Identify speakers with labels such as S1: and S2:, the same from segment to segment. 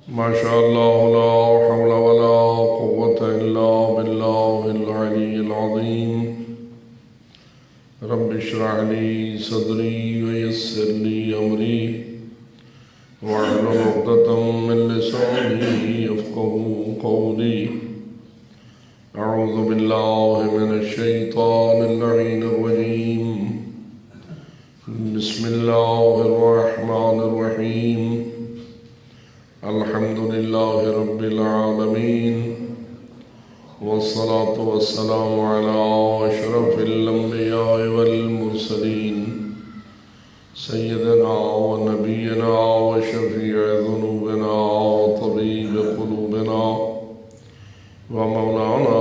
S1: ما شاء الله لا حول ولا قوة إلا بالله العلي العظيم. رب اشرح لي صدري ويسر لي أمري واحلل عقدة من لساني يفقهوا قولي. أعوذ بالله من الشيطان اللعين الرجيم. بسم الله الرحمن الرحيم. الحمد لله رب العالمين، والصلاة والسلام على أشرف الأنبياء والمرسلين سيدنا ونبينا وشفيع ذنوبنا وطبيب قلوبنا ومولانا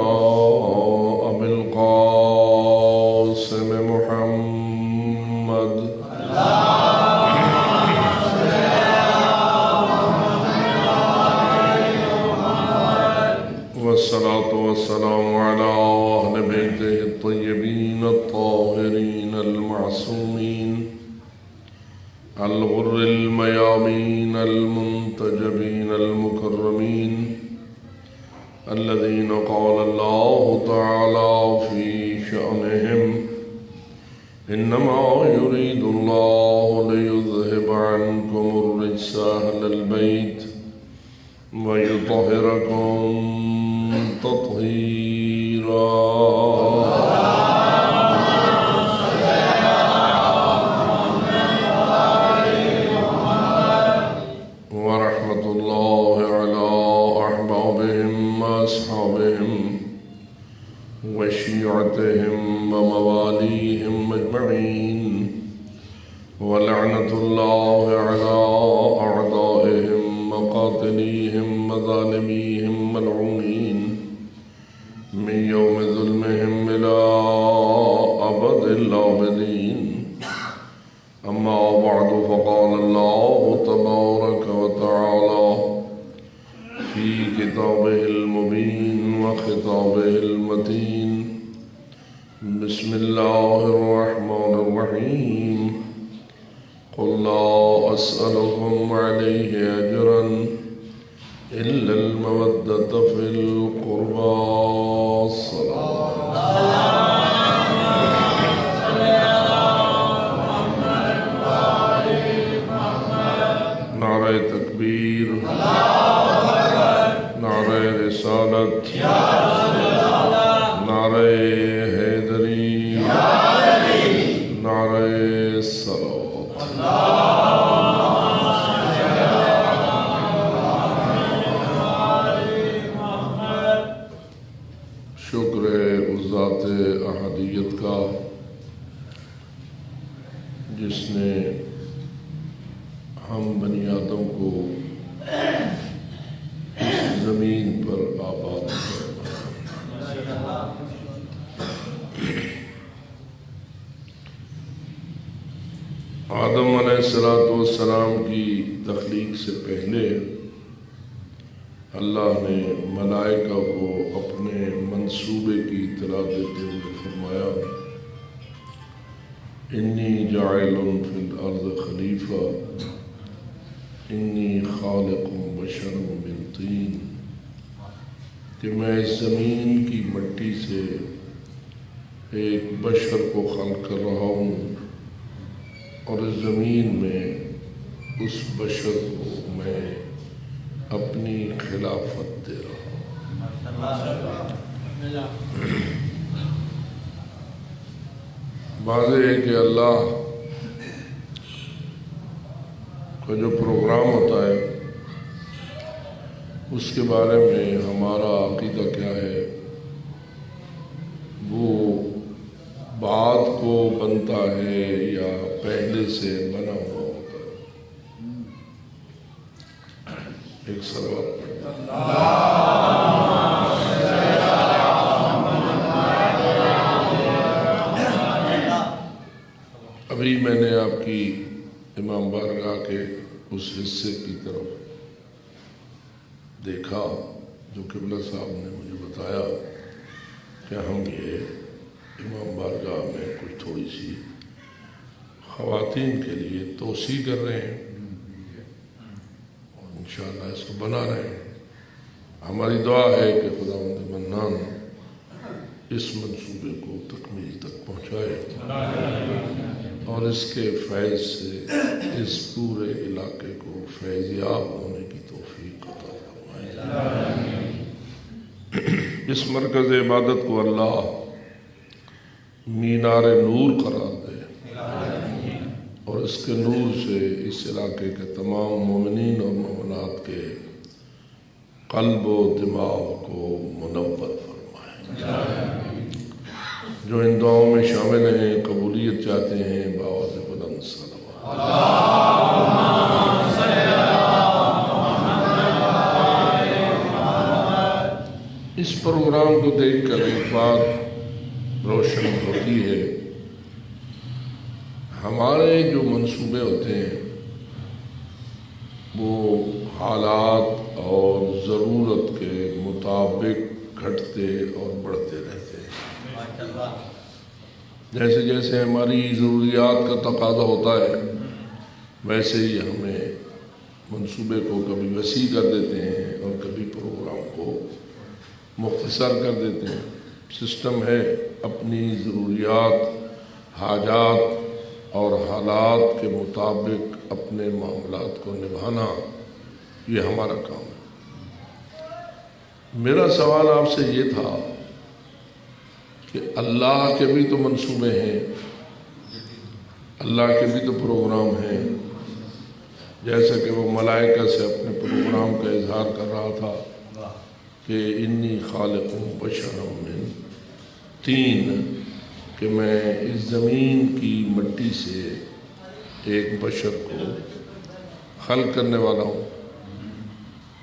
S1: أبي القاسم محمد والصلاة والسلام على أهل بيته الطيبين الطاهرين المعصومين الغر الميامين المنتجبين المكرمين الذين قال الله تعالى في شأنهم: إنما يريد الله ليذهب عنكم الرجس أهل البيت ويطهركم تطهيرا. ورحمة الله على أحبابهم وأصحابهم وشيعتهم ومواليهم أجمعين، ولعنة الله على أعدائهم وقاتليهم وظالميهم ملعونين من يوم ظلمهم إلى أبد الآبدين. أما بعد، فقال الله تبارك وتعالى في كتابه المبين وخطابه المتين: بسم الله الرحمن الرحيم. قل لا أسألكم عليه أجرا إلا المودة في القربى. نعرہ تکبیر، نعرہ رسالت، نعرہ حیدری، نعرہ صلوات. شکر ہے اس ذات احدیت کا جس نے ہم بنی آدم کو اس زمین پر آباد کیا. آدم علیہ السلام کی تخلیق سے پہلے اللہ نے ملائکہ کو اپنے منصوبے کی اطلاع دیتے ہوئے فرمایا: انی جاعل فی الارض خلیفہ انی خالق بشر من طین، کہ میں اس زمین کی مٹی سے ایک بشر کو خلق کر رہا ہوں اور اس زمین میں اس بشر کو میں اپنی خلافت دے رہا ہوں. واضح ہے کہ اللہ کا جو پروگرام ہوتا ہے اس کے بارے میں ہمارا عقیدہ کیا ہے. وہ بعد کو بنتا ہے یا پہلے سے بنا ہوا ہوتا ہے. ایک صلوات پڑھیں. ابھی میں نے آپ کی امام بارگاہ کے اس حصے کی طرف دیکھا جو قبلہ صاحب نے مجھے بتایا کہ ہم یہ امام بارگاہ میں کچھ تھوڑی سی خواتین کے لیے توسیع کر رہے ہیں. انشاءاللہ اس کو بنا رہے ہیں۔ ہماری دعا ہے کہ خداوند منان اس منصوبے کو تکمیل تک پہنچائے اور اس کے فیض سے اس پورے علاقے کو فیض یاب ہونے کی توفیق عطا فرمائے۔ اس مرکز عبادت کو اللہ مینار نور قرار دے اور اس کے نور سے اس علاقے کے تمام مومنین اور مومنات کے قلب و دماغ کو منور فرمائے۔ جو ان دعاؤں میں شامل ہیں قبولیت چاہتے ہیں بآواز بلند صلوات۔ اس پروگرام کو دیکھ کر ایک بات روشن ہوتی ہے، ہمارے جو منصوبے ہوتے ہیں وہ حالات اور ضرورت کے مطابق گھٹتے اور بڑھتے رہتے ہیں۔ جیسے جیسے ہماری ضروریات کا تقاضا ہوتا ہے ویسے ہی ہمیں منصوبے کو کبھی وسیع کر دیتے ہیں اور کبھی پروگرام کو مختصر کر دیتے ہیں۔ سسٹم ہے اپنی ضروریات، حاجات اور حالات کے مطابق اپنے معاملات کو نبھانا، یہ ہمارا کام ہے۔ میرا سوال آپ سے یہ تھا کہ اللہ کے بھی تو منصوبے ہیں، اللہ کے بھی تو پروگرام ہیں، جیسا کہ وہ ملائکہ سے اپنے پروگرام کا اظہار کر رہا تھا کہ انی خالق بشرا من طین، کہ میں اس زمین کی مٹی سے ایک بشر کو خلق کرنے والا ہوں۔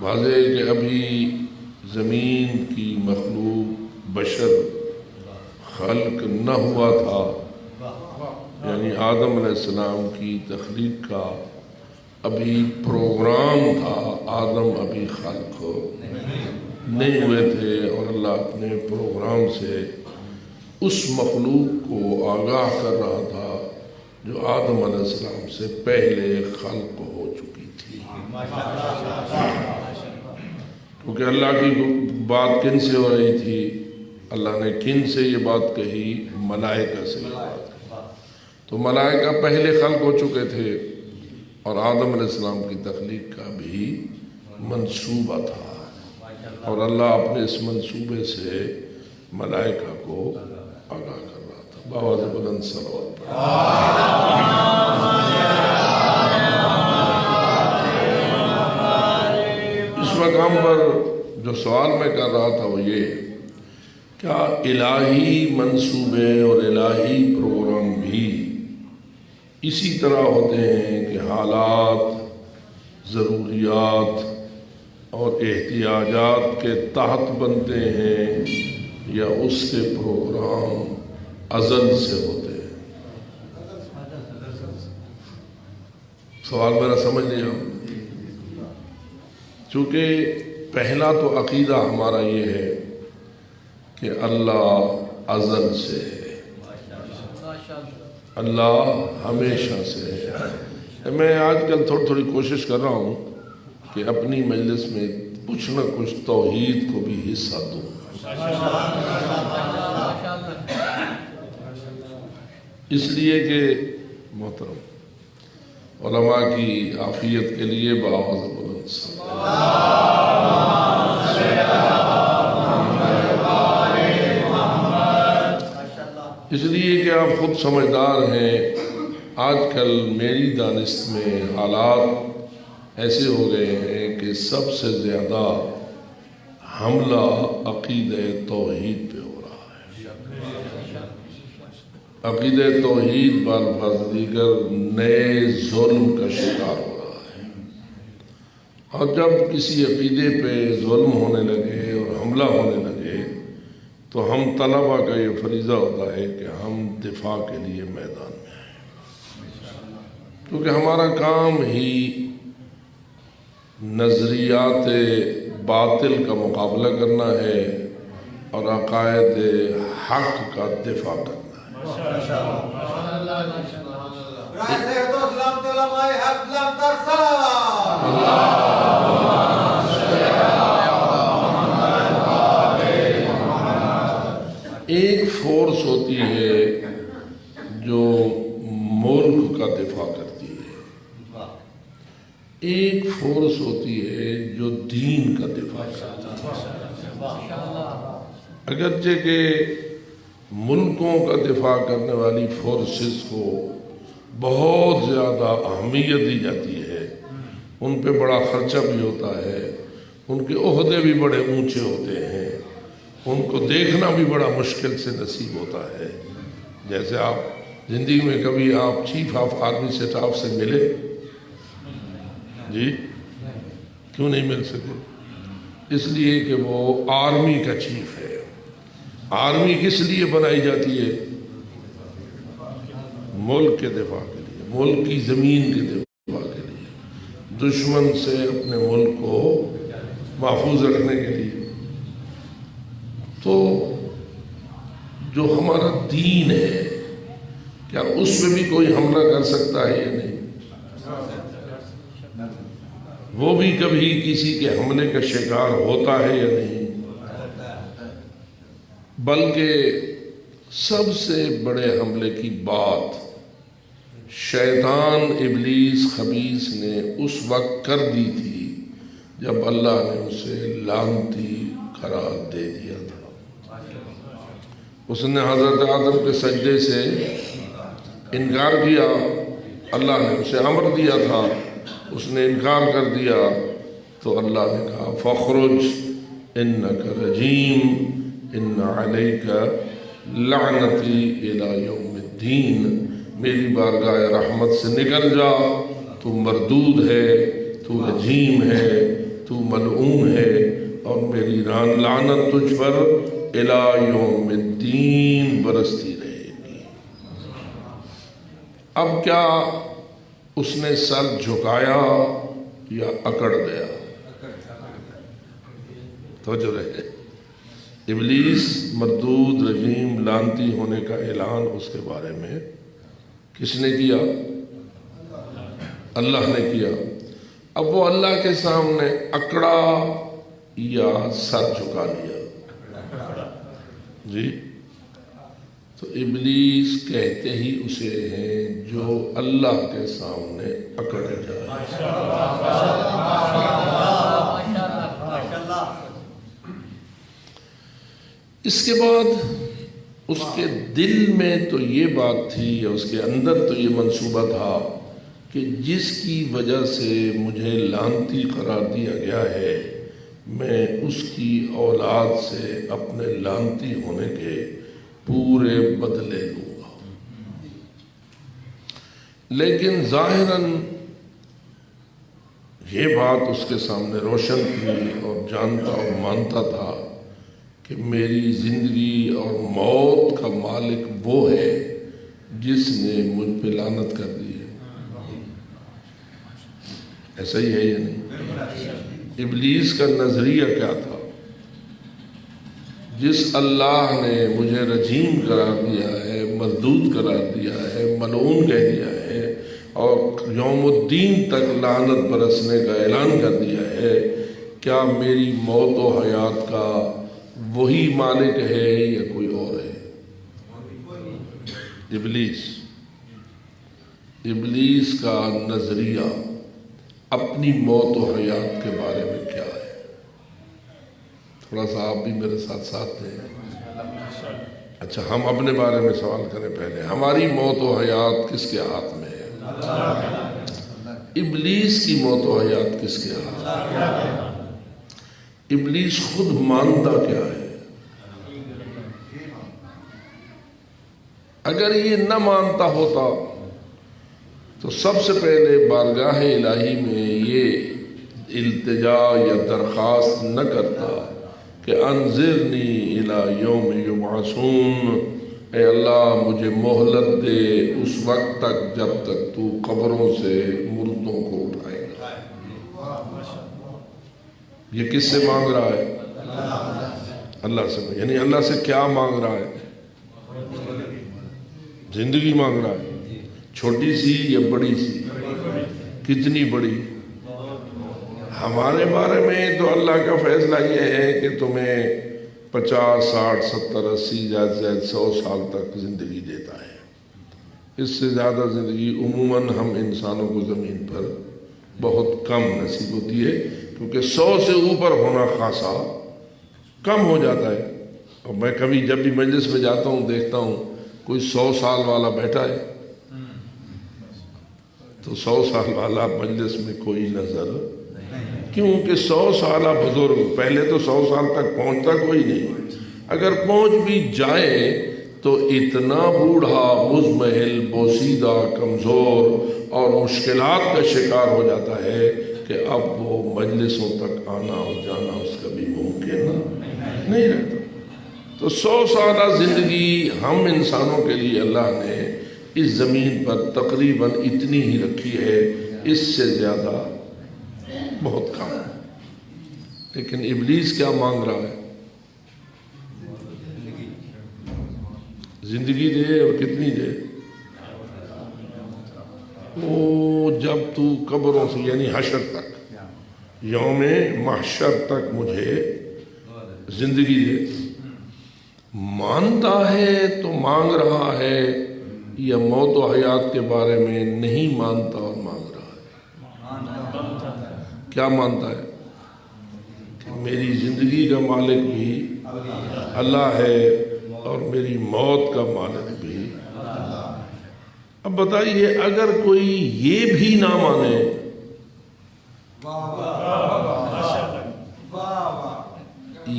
S1: واضح ہے کہ ابھی زمین کی مخلوق بشر خلق نہ ہوا تھا، یعنی آدم علیہ السلام کی تخلیق کا ابھی پروگرام تھا، آدم ابھی خلق نہیں ہوئے تھے، اور اللہ اپنے پروگرام سے اس مخلوق کو آگاہ کر رہا تھا جو آدم علیہ السلام سے پہلے خلق ہو چکی تھی۔ کیونکہ اللہ کی بات کن سے ہو رہی تھی؟ اللہ نے کن سے یہ بات کہی؟ ملائکہ سے یہ بات کہی۔ تو ملائکہ پہلے خلق ہو چکے تھے اور آدم علیہ السلام کی تخلیق کا بھی منصوبہ تھا، اور اللہ اپنے اس منصوبے سے ملائکہ کو آگاہ کر رہا تھا۔ بآواز بلند صلوات پڑھیں۔ اس مقام پر جو سوال میں کر رہا تھا وہ یہ، کیا الہی منصوبے اور الہی پروگرام بھی اسی طرح ہوتے ہیں کہ حالات، ضروریات اور احتیاجات کے تحت بنتے ہیں، یا اس کے پروگرام ازل سے ہوتے ہیں؟ سوال میرا سمجھ لیا؟ چونکہ پہلا تو عقیدہ ہمارا یہ ہے کہ اللہ ازل سے ہے، اللہ ہمیشہ سے ہے۔ میں آج کل تھوڑی کوشش کر رہا ہوں کہ اپنی مجلس میں کچھ نہ کچھ توحید کو بھی حصہ دوں، اس لیے کہ محترم علماء کی عافیت کے لیے بآواز بلند اس لیے کہ آپ خود سمجھدار ہیں، آج کل میری دانست میں حالات ایسے ہو گئے ہیں کہ سب سے زیادہ حملہ عقیدہ توحید پہ ہو رہا ہے۔ عقیدہ توحید بالفاظ دیگر نئے ظلم کا شکار ہو رہا ہے، اور جب کسی عقیدے پہ ظلم ہونے لگے اور حملہ ہونے لگے تو ہم طلبہ کا یہ فریضہ ہوتا ہے کہ ہم دفاع کے لیے میدان میں آئیں، کیونکہ ہمارا کام ہی نظریات باطل کا مقابلہ کرنا ہے اور عقائد حق کا دفاع کرنا ہے۔
S2: اللہ
S1: ہوتی ہے جو ملک کا دفاع کرتی ہے، ایک فورس ہوتی ہے جو دین کا دفاع کرتی ہے۔ اگرچہ کہ ملکوں کا دفاع کرنے والی فورسز کو بہت زیادہ اہمیت دی جاتی ہے، ان پہ بڑا خرچہ بھی ہوتا ہے، ان کے عہدے بھی بڑے اونچے ہوتے ہیں، ان کو دیکھنا بھی بڑا مشکل سے نصیب ہوتا ہے۔ جیسے آپ زندگی میں کبھی آپ چیف آف آرمی اسٹاف سے ملے؟ جی کیوں نہیں مل سکے؟ اس لیے کہ وہ آرمی کا چیف ہے۔ آرمی کس لیے بنائی جاتی ہے؟ ملک کے دفاع کے لیے، ملک کی زمین کے دفاع کے لیے، دشمن سے اپنے ملک کو محفوظ رکھنے کے لیے۔ تو جو ہمارا دین ہے، کیا اس پہ بھی کوئی حملہ کر سکتا ہے یا نہیں؟ وہ بھی کبھی کسی کے حملے کا شکار ہوتا ہے یا نہیں؟ بلکہ سب سے بڑے حملے کی بات شیطان ابلیس خبیث نے اس وقت کر دی تھی جب اللہ نے اسے لعنتی قرار دے دیا تھا۔ اس نے حضرت آدم کے سجدے سے انکار کیا، اللہ نے اسے امر دیا تھا، اس نے انکار کر دیا، تو اللہ نے کہا فخرج انک رجیم ان علیک لعنتی الی یوم الدین، میری بارگاہ رحمت سے نکل جا، تو مردود ہے، تو رجیم ہے، تو ملعون ہے، اور میری لعنت تجھ پر الی یوم الدین برستی رہے گی۔ اب کیا اس نے سر جھکایا یا اکڑ گیا؟ توجہ رہے، ابلیس مردود رجیم لعنتی ہونے کا اعلان اس کے بارے میں کس نے کیا؟ اللہ نے کیا۔ اب وہ اللہ کے سامنے اکڑا یا سر جھکا لیا؟ جی تو ابلیس کہتے ہی اسے ہیں جو اللہ کے سامنے اکڑ جائے۔ اس کے بعد اس کے دل میں تو یہ بات تھی، یا اس کے اندر تو یہ منصوبہ تھا کہ جس کی وجہ سے مجھے لعنتی قرار دیا گیا ہے، میں اس کی اولاد سے اپنے لعنتی ہونے کے پورے بدلے لوں گا۔ لیکن ظاہراً یہ بات اس کے سامنے روشن تھی، اور جانتا اور مانتا تھا کہ میری زندگی اور موت کا مالک وہ ہے جس نے مجھ پہ لعنت کر دی ہے۔ ایسا ہی ہے یا نہیں؟ ابلیس کا نظریہ کیا تھا؟ جس اللہ نے مجھے رجیم قرار دیا ہے، مردود قرار دیا ہے، ملعون کہہ دیا ہے، اور یوم الدین تک لعنت برسنے کا اعلان کر دیا ہے، کیا میری موت و حیات کا وہی مالک ہے یا کوئی اور ہے؟ ابلیس کا نظریہ اپنی موت و حیات کے بارے میں کیا ہے؟ تھوڑا سا آپ بھی میرے ساتھ ساتھ دیں۔ اچھا، ہم اپنے بارے میں سوال کریں پہلے، ہماری موت و حیات کس کے ہاتھ میں ہے؟ ابلیس کی موت و حیات کس کے ہاتھ میں ہے؟ ابلیس خود مانتا کیا ہے؟ اگر یہ نہ مانتا ہوتا تو سب سے پہلے بارگاہ الہی میں یہ التجا یا درخواست نہ کرتا کہ انذرنی الی یوم یبعثون، اے اللہ مجھے مہلت دے اس وقت تک جب تک تو قبروں سے مردوں کو اٹھائے گا۔ یہ کس سے مانگ رہا ہے؟ اللہ سے۔ یعنی اللہ سے کیا مانگ رہا ہے؟ زندگی مانگ رہا ہے، چھوٹی سی یا بڑی سی؟ کتنی بڑی؟ ہمارے بارے میں تو اللہ کا فیصلہ یہ ہے کہ تمہیں 50 60 70 80 زیادہ سے زیادہ 100 سال تک زندگی دیتا ہے۔ اس سے زیادہ زندگی عموماً ہم انسانوں کو زمین پر بہت کم نصیب ہوتی ہے، کیونکہ 100 سے اوپر ہونا خاصا کم ہو جاتا ہے۔ اور میں کبھی جب بھی مجلس میں جاتا ہوں دیکھتا ہوں کوئی 100 سال والا بیٹھا ہے تو 100 سال والا مجلس میں کوئی نظر، کیونکہ 100 سالہ بزرگ پہلے تو 100 سال تک پہنچتا کوئی نہیں، اگر پہنچ بھی جائے تو اتنا بوڑھا، مزمحل، بوسیدہ، کمزور اور مشکلات کا شکار ہو جاتا ہے کہ اب وہ مجلسوں تک آنا اور جانا اس کا بھی ممکن نہیں رہتا۔ تو 100 سالہ زندگی ہم انسانوں کے لیے اللہ نے اس زمین پر تقریباً اتنی ہی رکھی ہے، اس سے زیادہ بہت کم ہے۔ لیکن ابلیس کیا مانگ رہا ہے؟ زندگی دے، اور کتنی دے؟ وہ جب تو قبروں سے یعنی حشر تک، یوم محشر تک مجھے زندگی دے۔ مانتا ہے تو مانگ رہا ہے، یا موت و حیات کے بارے میں نہیں مانتا اور مانگ رہا ہے؟ کیا مانتا ہے؟ کہ میری زندگی کا مالک بھی اللہ ہے اور میری موت کا مالک بھی۔ اب بتائیے اگر کوئی یہ بھی نہ مانے،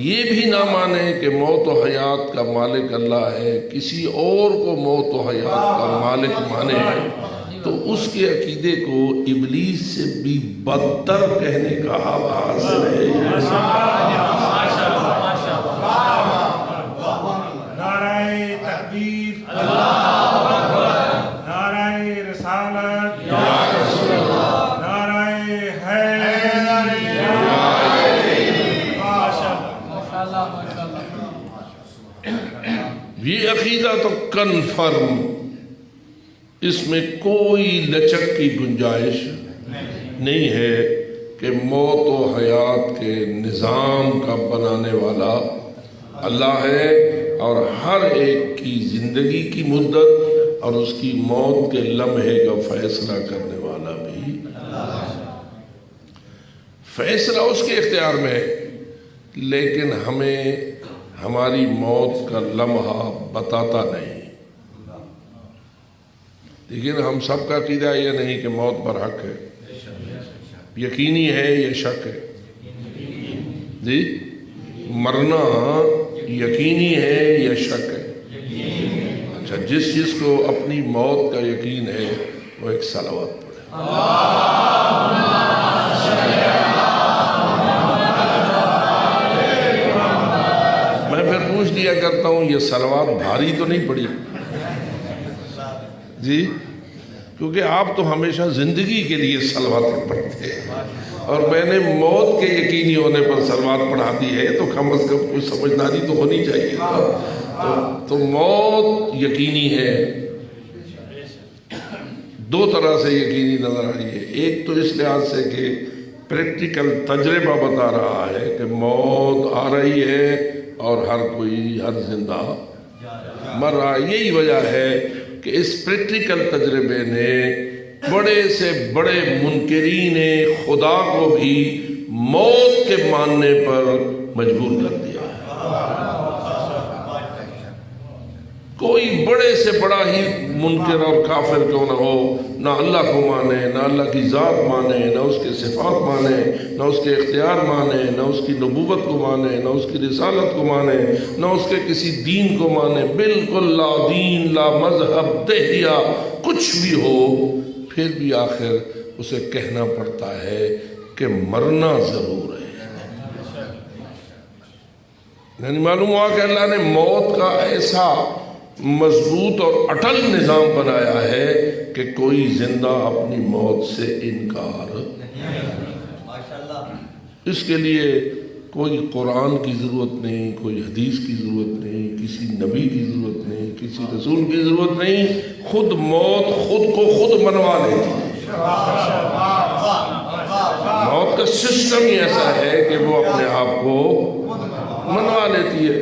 S1: یہ بھی نہ مانے کہ موت و حیات کا مالک اللہ ہے، کسی اور کو موت و حیات کا مالک مانے، تو اس کے عقیدے کو ابلیس سے بھی بدتر کہنے کا حق حاصل ہے۔
S2: نعرہ تکبیر، نعرہ رسالت، نعرہ حیدر،
S1: یہ عقیدہ تو کنفرم، اس میں کوئی لچک کی گنجائش نہیں ہے کہ موت و حیات کے نظام کا بنانے والا اللہ ہے، اور ہر ایک کی زندگی کی مدت اور اس کی موت کے لمحے کا فیصلہ کرنے والا بھی۔ فیصلہ اس کے اختیار میں ہے، لیکن ہمیں ہماری موت کا لمحہ بتاتا نہیں۔ لیکن ہم سب کا عقیدہ یہ نہیں کہ موت پر حق ہے، یقینی ہے یا شک ہے؟ جی، مرنا یقینی ہے یا شک ہے؟ اچھا، جس کو اپنی موت کا یقین ہے وہ ایک صلوات پڑھے۔ میں پھر پوچھ لیا کرتا ہوں یہ صلوات بھاری تو نہیں پڑی؟ جی، کیونکہ آپ تو ہمیشہ زندگی کے لیے صلوات پڑھتے ہیں، اور میں نے موت کے یقینی ہونے پر صلوات پڑھا دی ہے، تو کم از کم کوئی سمجھداری تو ہونی چاہیے۔ تو موت یقینی ہے، دو طرح سے یقینی نظر آئی ہے۔ ایک تو اس لحاظ سے کہ پریکٹیکل تجربہ بتا رہا ہے کہ موت آ رہی ہے اور ہر زندہ مر رہا ہے۔ یہی وجہ ہے کہ اس پریکٹیکل تجربے نے بڑے سے بڑے منکرین خدا کو بھی موت کے ماننے پر مجبور کر دیا ہے۔ کوئی بڑے سے بڑا ہی منکر اور کافر کیوں نہ ہو، نہ اللہ کو مانے، نہ اللہ کی ذات مانے، نہ اس کے صفات مانے، نہ اس کے اختیار مانے، نہ اس کی نبوت کو مانے، نہ اس کی رسالت کو مانے، نہ اس کے کسی دین کو مانے، بالکل لا دین لا مذہب دہیا کچھ بھی ہو، پھر بھی آخر اسے کہنا پڑتا ہے کہ مرنا ضرور ہے۔ یعنی معلوم ہوا کہ اللہ نے موت کا ایسا مضبوط اور اٹل نظام بنایا ہے کہ کوئی زندہ اپنی موت سے انکار اس کے لیے کوئی قرآن کی ضرورت نہیں، کوئی حدیث کی ضرورت نہیں، کسی نبی کی ضرورت نہیں، کسی رسول کی ضرورت نہیں، خود موت خود کو خود منوا لیتی ہے۔ موت کا سسٹم ہی ایسا ہے کہ وہ اپنے آپ کو منوا لیتی ہے۔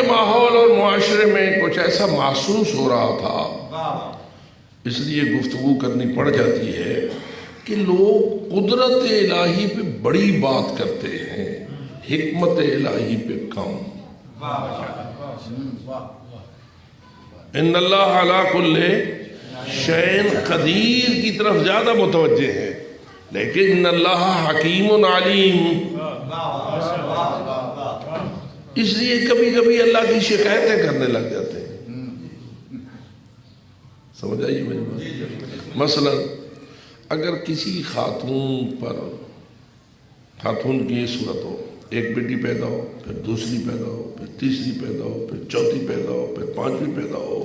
S1: کے ماحول اور معاشرے میں کچھ ایسا محسوس ہو رہا تھا، اس لیے گفتگو کرنی پڑ جاتی ہے کہ لوگ قدرت الہی پہ بڑی بات کرتے ہیں، حکمت الہی پہ کم۔ ان اللہ علی کل شیء قدیر کی طرف زیادہ متوجہ ہے، لیکن ان اللہ حکیم علیم، اس لیے کبھی کبھی اللہ کی شکایتیں کرنے لگ جاتے ہیں۔ سمجھ آئیے میری بات؟ مثلا اگر کسی خاتون پر، خاتون کی یہ صورت ہو، ایک بیٹی پیدا ہو، پھر دوسری پیدا ہو، پھر تیسری پیدا ہو، پھر چوتھی پیدا ہو، پھر پانچویں پیدا ہو،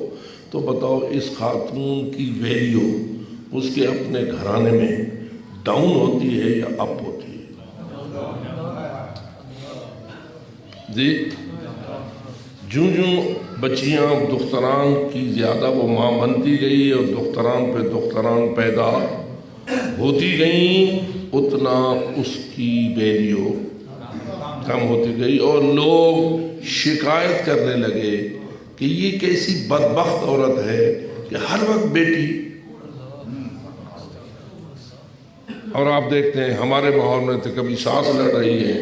S1: تو بتاؤ اس خاتون کی ویلیو اس کے اپنے گھرانے میں ڈاؤن ہوتی ہے یا اپ ہوتی ہے؟ جی، جوں بچیاں دختران کی زیادہ وہ ماں بنتی گئی اور دختران پہ دختران پیدا ہوتی گئیں، اتنا اس کی ویلیو کم ہوتی گئی، اور لوگ شکایت کرنے لگے کہ یہ کیسی بدبخت عورت ہے کہ ہر وقت بیٹی۔ اور آپ دیکھتے ہیں ہمارے ماحول میں تو کبھی ساس لڑ رہی ہے،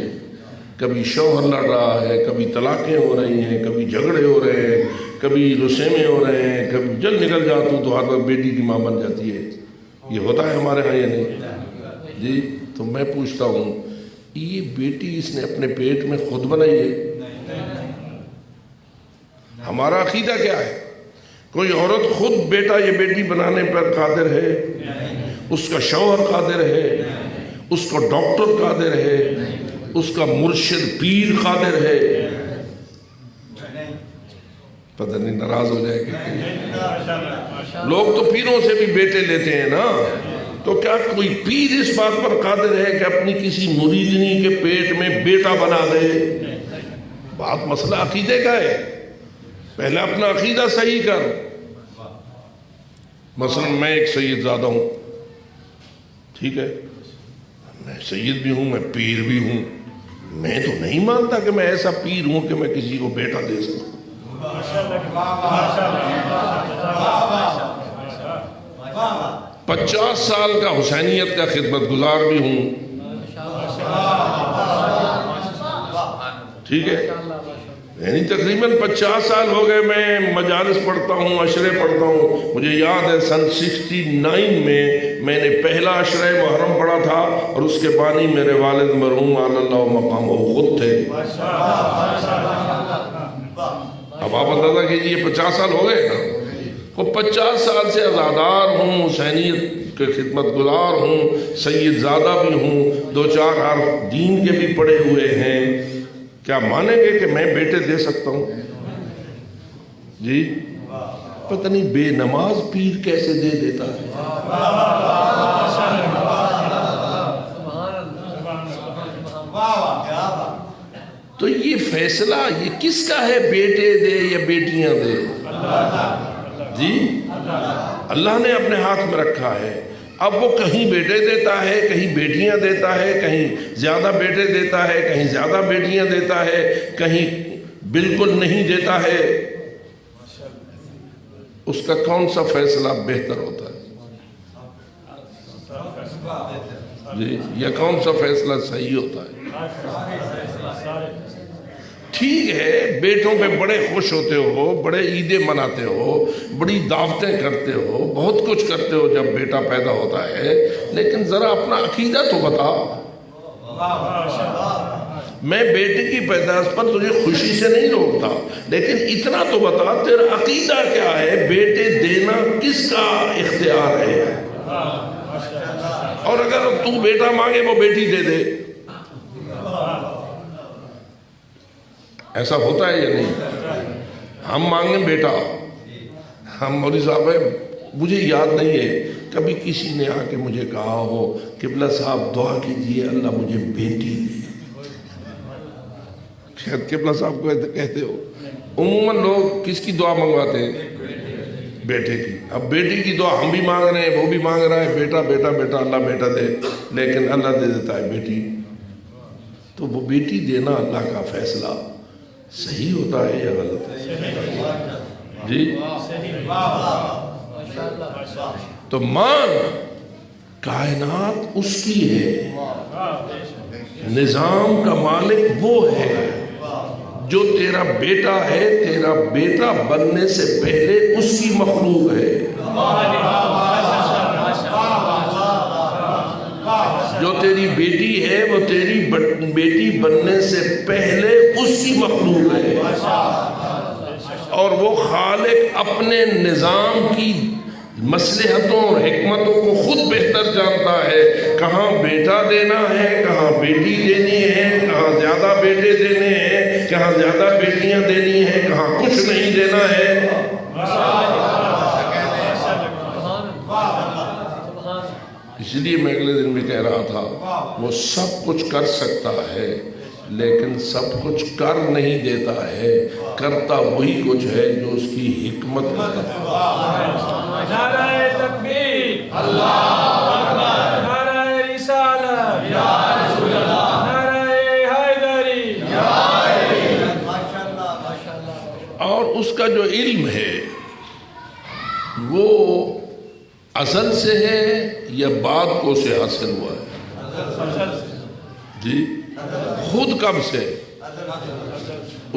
S1: کبھی شوہر لڑ رہا ہے، کبھی طلاقیں ہو رہی ہیں، کبھی جھگڑے ہو رہے ہیں، کبھی رسیمے ہو رہے ہیں، کبھی جل نکل جاتا ہوں تو ہر وقت بیٹی کی ماں بن جاتی ہے۔ یہ ہوتا ہے ہمارے ہاں یا نہیں؟ جی، تو میں پوچھتا ہوں یہ بیٹی اس نے اپنے پیٹ میں خود بنائی ہے؟ ہمارا عقیدہ کیا ہے؟ کوئی عورت خود بیٹا یا بیٹی بنانے پر قادر ہے؟ اس کا شوہر قادر ہے، اس کا ڈاکٹر قادر ہے، اس کا مرشد پیر قادر ہے؟ پتہ نہیں ناراض ہو جائے گا۔ لوگ تو پیروں سے بھی بیٹے لیتے ہیں نا، تو کیا کوئی پیر اس بات پر قادر ہے کہ اپنی کسی مریدنی کے پیٹ میں بیٹا بنا دے؟ بات مسئلہ عقیدے کا ہے، پہلے اپنا عقیدہ صحیح کر۔ مثلا میں ایک سید زادہ ہوں، ٹھیک ہے، میں سید بھی ہوں، میں پیر بھی ہوں، میں تو نہیں مانتا کہ میں ایسا پیر ہوں کہ میں کسی کو بیٹا دے سکوں۔ 50 سال کا حسینیت کا خدمت گزار بھی ہوں، ٹھیک ہے، یعنی تقریباً 50 سال ہو گئے میں مجالس پڑھتا ہوں، عشرے پڑھتا ہوں۔ مجھے یاد ہے سن 69 میں نے پہلا عشرہ محرم پڑھا تھا، اور اس کے بانی میرے والد مرحوم علی اللہ مقامہ خود تھے۔ اب آپ اندازہ کیجئے 50 سال ہو گئے نا، وہ 50 سال سے عزادار ہوں، حسینیت کے خدمت گزار ہوں، سید زادہ بھی ہوں، 2-4 حرف دین کے بھی پڑھے ہوئے ہیں۔ کیا مانیں گے کہ میں بیٹے دے سکتا ہوں؟ جی، پتہ نہیں بے نماز پیر کیسے دے دیتا ہے۔ تو یہ فیصلہ یہ کس کا ہے، بیٹے دے یا بیٹیاں دے؟ جی، اللہ نے اپنے ہاتھ میں رکھا ہے۔ اب وہ کہیں بیٹے دیتا ہے، کہیں بیٹیاں دیتا ہے، کہیں زیادہ بیٹے دیتا ہے، کہیں زیادہ بیٹیاں دیتا ہے، کہیں بالکل نہیں دیتا ہے۔ اس کا کون سا فیصلہ بہتر ہوتا ہے؟ جی، یا کون سا فیصلہ صحیح ہوتا ہے؟ ٹھیک ہے، بیٹوں پہ بڑے خوش ہوتے ہو، بڑے عیدیں مناتے ہو، بڑی دعوتیں کرتے ہو، بہت کچھ کرتے ہو جب بیٹا پیدا ہوتا ہے، لیکن ذرا اپنا عقیدہ تو بتا۔ میں بیٹے کی پیدائش پر تجھے خوشی سے نہیں روکتا، لیکن اتنا تو بتا تیرا عقیدہ کیا ہے، بیٹے دینا کس کا اختیار ہے؟ اور اگر تو بیٹا مانگے وہ بیٹی دے دے، ایسا ہوتا ہے یا نہیں؟ ہم مانگیں بیٹا، ہم مولوی صاحب ہیں، مجھے یاد نہیں ہے کبھی کسی نے آ کے مجھے کہا ہو قبلہ صاحب دعا کیجئے اللہ مجھے بیٹی دے۔ شاید قبلہ صاحب کو کہتے ہو، عموماً لوگ کس کی دعا منگواتے ہیں؟ بیٹے کی۔ اب بیٹی کی دعا ہم بھی مانگ رہے ہیں، وہ بھی مانگ رہا ہے، بیٹا بیٹا بیٹا اللہ بیٹا دے، لیکن اللہ دے دیتا ہے بیٹی۔ تو وہ بیٹی دینا اللہ کا فیصلہ صحیح ہوتا ہے یا غلط ہے؟ جی تو مان کائنات اس کی ہے، نظام کا مالک وہ ہے، جو تیرا بیٹا ہے تیرا بیٹا بننے سے پہلے اس کی مخلوق ہے، جو تیری بیٹی ہے وہ تیری بیٹی بننے سے پہلے اس کی مخلوق ہے، اور وہ خالق اپنے نظام کی مصلحتوں اور حکمتوں کو خود بہتر جانتا ہے، کہاں بیٹا دینا ہے، کہاں بیٹی دینی ہے، کہاں زیادہ بیٹے دینے ہیں، کہاں زیادہ بیٹیاں دینی ہیں، کہاں کچھ نہیں دینا ہے۔ اس لیے میں اگلے دن بھی کہہ رہا تھا وہ سب کچھ کر سکتا ہے لیکن سب کچھ کر نہیں دیتا ہے، کرتا وہی کچھ ہے جو اس کی حکمت
S2: نعرہ تکبیر، اللہ اکبر، نعرہ رسالت، یا رسول اللہ، نعرہ حیدری،
S1: اور اس کا جو علم ہے وہ ازل سے ہے یا بعد کو سے حاصل ہوا ہے؟ جی خود کب سے؟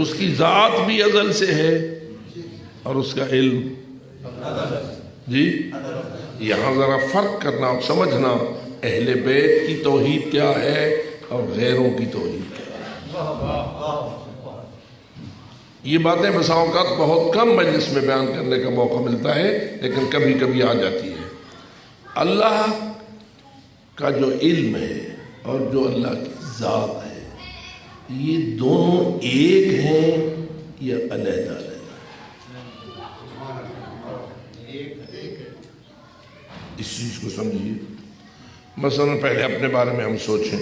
S1: اس کی ذات بھی ازل سے ہے اور اس کا علم جی یہاں ذرا فرق کرنا اور سمجھنا اہل بیت کی توحید کیا ہے اور غیروں کی توحید کیا ہے۔ یہ باتیں بسا اوقات بہت کم مجلس میں بیان کرنے کا موقع ملتا ہے لیکن کبھی کبھی آ جاتی ہے۔ اللہ کا جو علم ہے اور جو اللہ کی ذات ہے یہ دونوں ایک ہیں یا علیحدہ علیحدہ؟ اس چیز کو سمجھیے۔ مثلا پہلے اپنے بارے میں ہم سوچیں،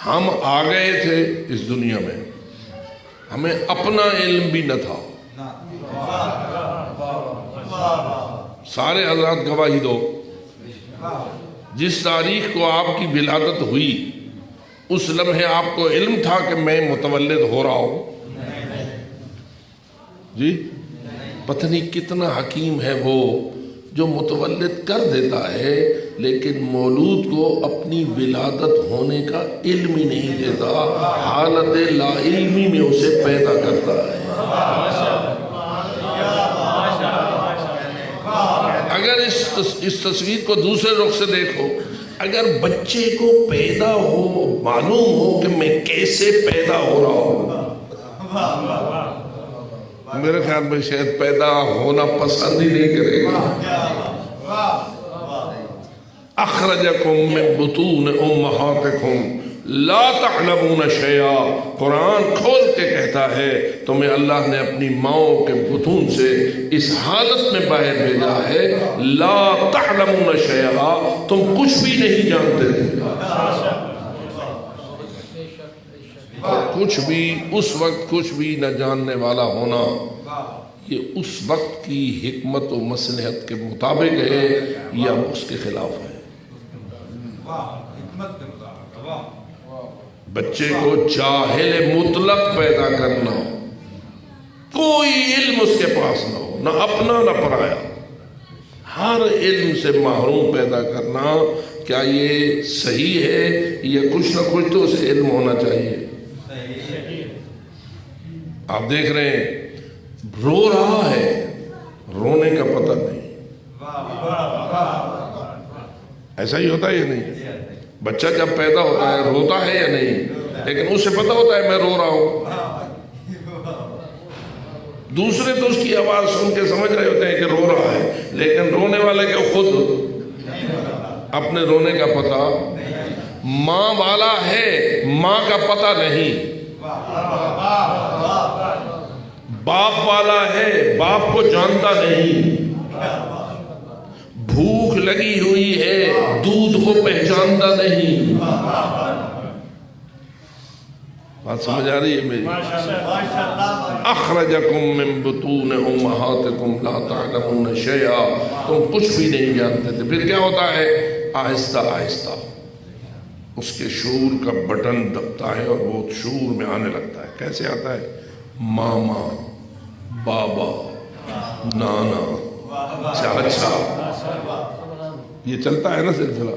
S1: ہم آ گئے تھے اس دنیا میں، ہمیں اپنا علم بھی نہ تھا، سارے حضرات گواہی دو، جس تاریخ کو آپ کی ولادت ہوئی اس لمحے آپ کو علم تھا کہ میں متولد ہو رہا ہوں؟ جی پتہ نہیں کتنا حکیم ہے وہ جو متولد کر دیتا ہے لیکن مولود کو اپنی ولادت ہونے کا علم ہی نہیں دیتا، حالت لا علمی میں اسے پیدا کرتا ہے۔ اگر اس تصویر کو دوسرے رخ سے دیکھو، اگر بچے کو پیدا ہو معلوم ہو کہ میں کیسے پیدا ہو رہا ہوں، میرے خیال میں شاید پیدا ہونا پسند ہی نہیں کرے گا۔ اخرجکم من بطون امہاتکم لا تعلمون شیئا، قرآن کھول کے کہتا ہے تمہیں اللہ نے اپنی ماؤں کے بطون سے اس حالت میں باہر بھیجا ہے لا تعلمون شیئا، تم کچھ بھی نہیں جانتے تھے، اور کچھ بھی اس وقت کچھ بھی نہ جاننے والا ہونا یہ اس وقت کی حکمت و مصلحت کے مطابق ہے یا اس کے خلاف ہے؟ بچے کو جاہل مطلق پیدا کرنا، کوئی علم اس کے پاس نہ ہو، نہ اپنا نہ پرایا، ہر علم سے محروم پیدا کرنا، کیا یہ صحیح ہے یا کچھ نہ کچھ تو اسے علم ہونا چاہیے؟ آپ دیکھ رہے ہیں رو رہا ہے، رونے کا پتہ نہیں، ایسا ہی ہوتا ہے یا نہیں؟ بچہ جب پیدا ہوتا ہے روتا ہے یا نہیں؟ لیکن اسے پتہ ہوتا ہے میں رو رہا ہوں، دوسرے تو اس کی آواز سن کے سمجھ رہے ہوتے ہیں کہ رو رہا ہے، لیکن رونے والے کے خود اپنے رونے کا پتہ، ماں والا ہے ماں کا پتہ نہیں، باپ والا ہے باپ کو جانتا نہیں، بھوک لگی ہوئی ہے دودھ کو پہچانتا نہیں۔ بات سمجھ آ رہی ہے میری؟ اخرجکم من بطون امہاتکم لا تعلمون شیئا، تم کچھ بھی نہیں جانتے تھے۔ پھر کیا ہوتا ہے؟ آہستہ آہستہ اس کے شعور کا بٹن دبتا ہے اور وہ شعور میں آنے لگتا ہے۔ کیسے آتا ہے؟ ماما، بابا، نانا، چاچا، یہ چلتا ہے نا سلسلہ.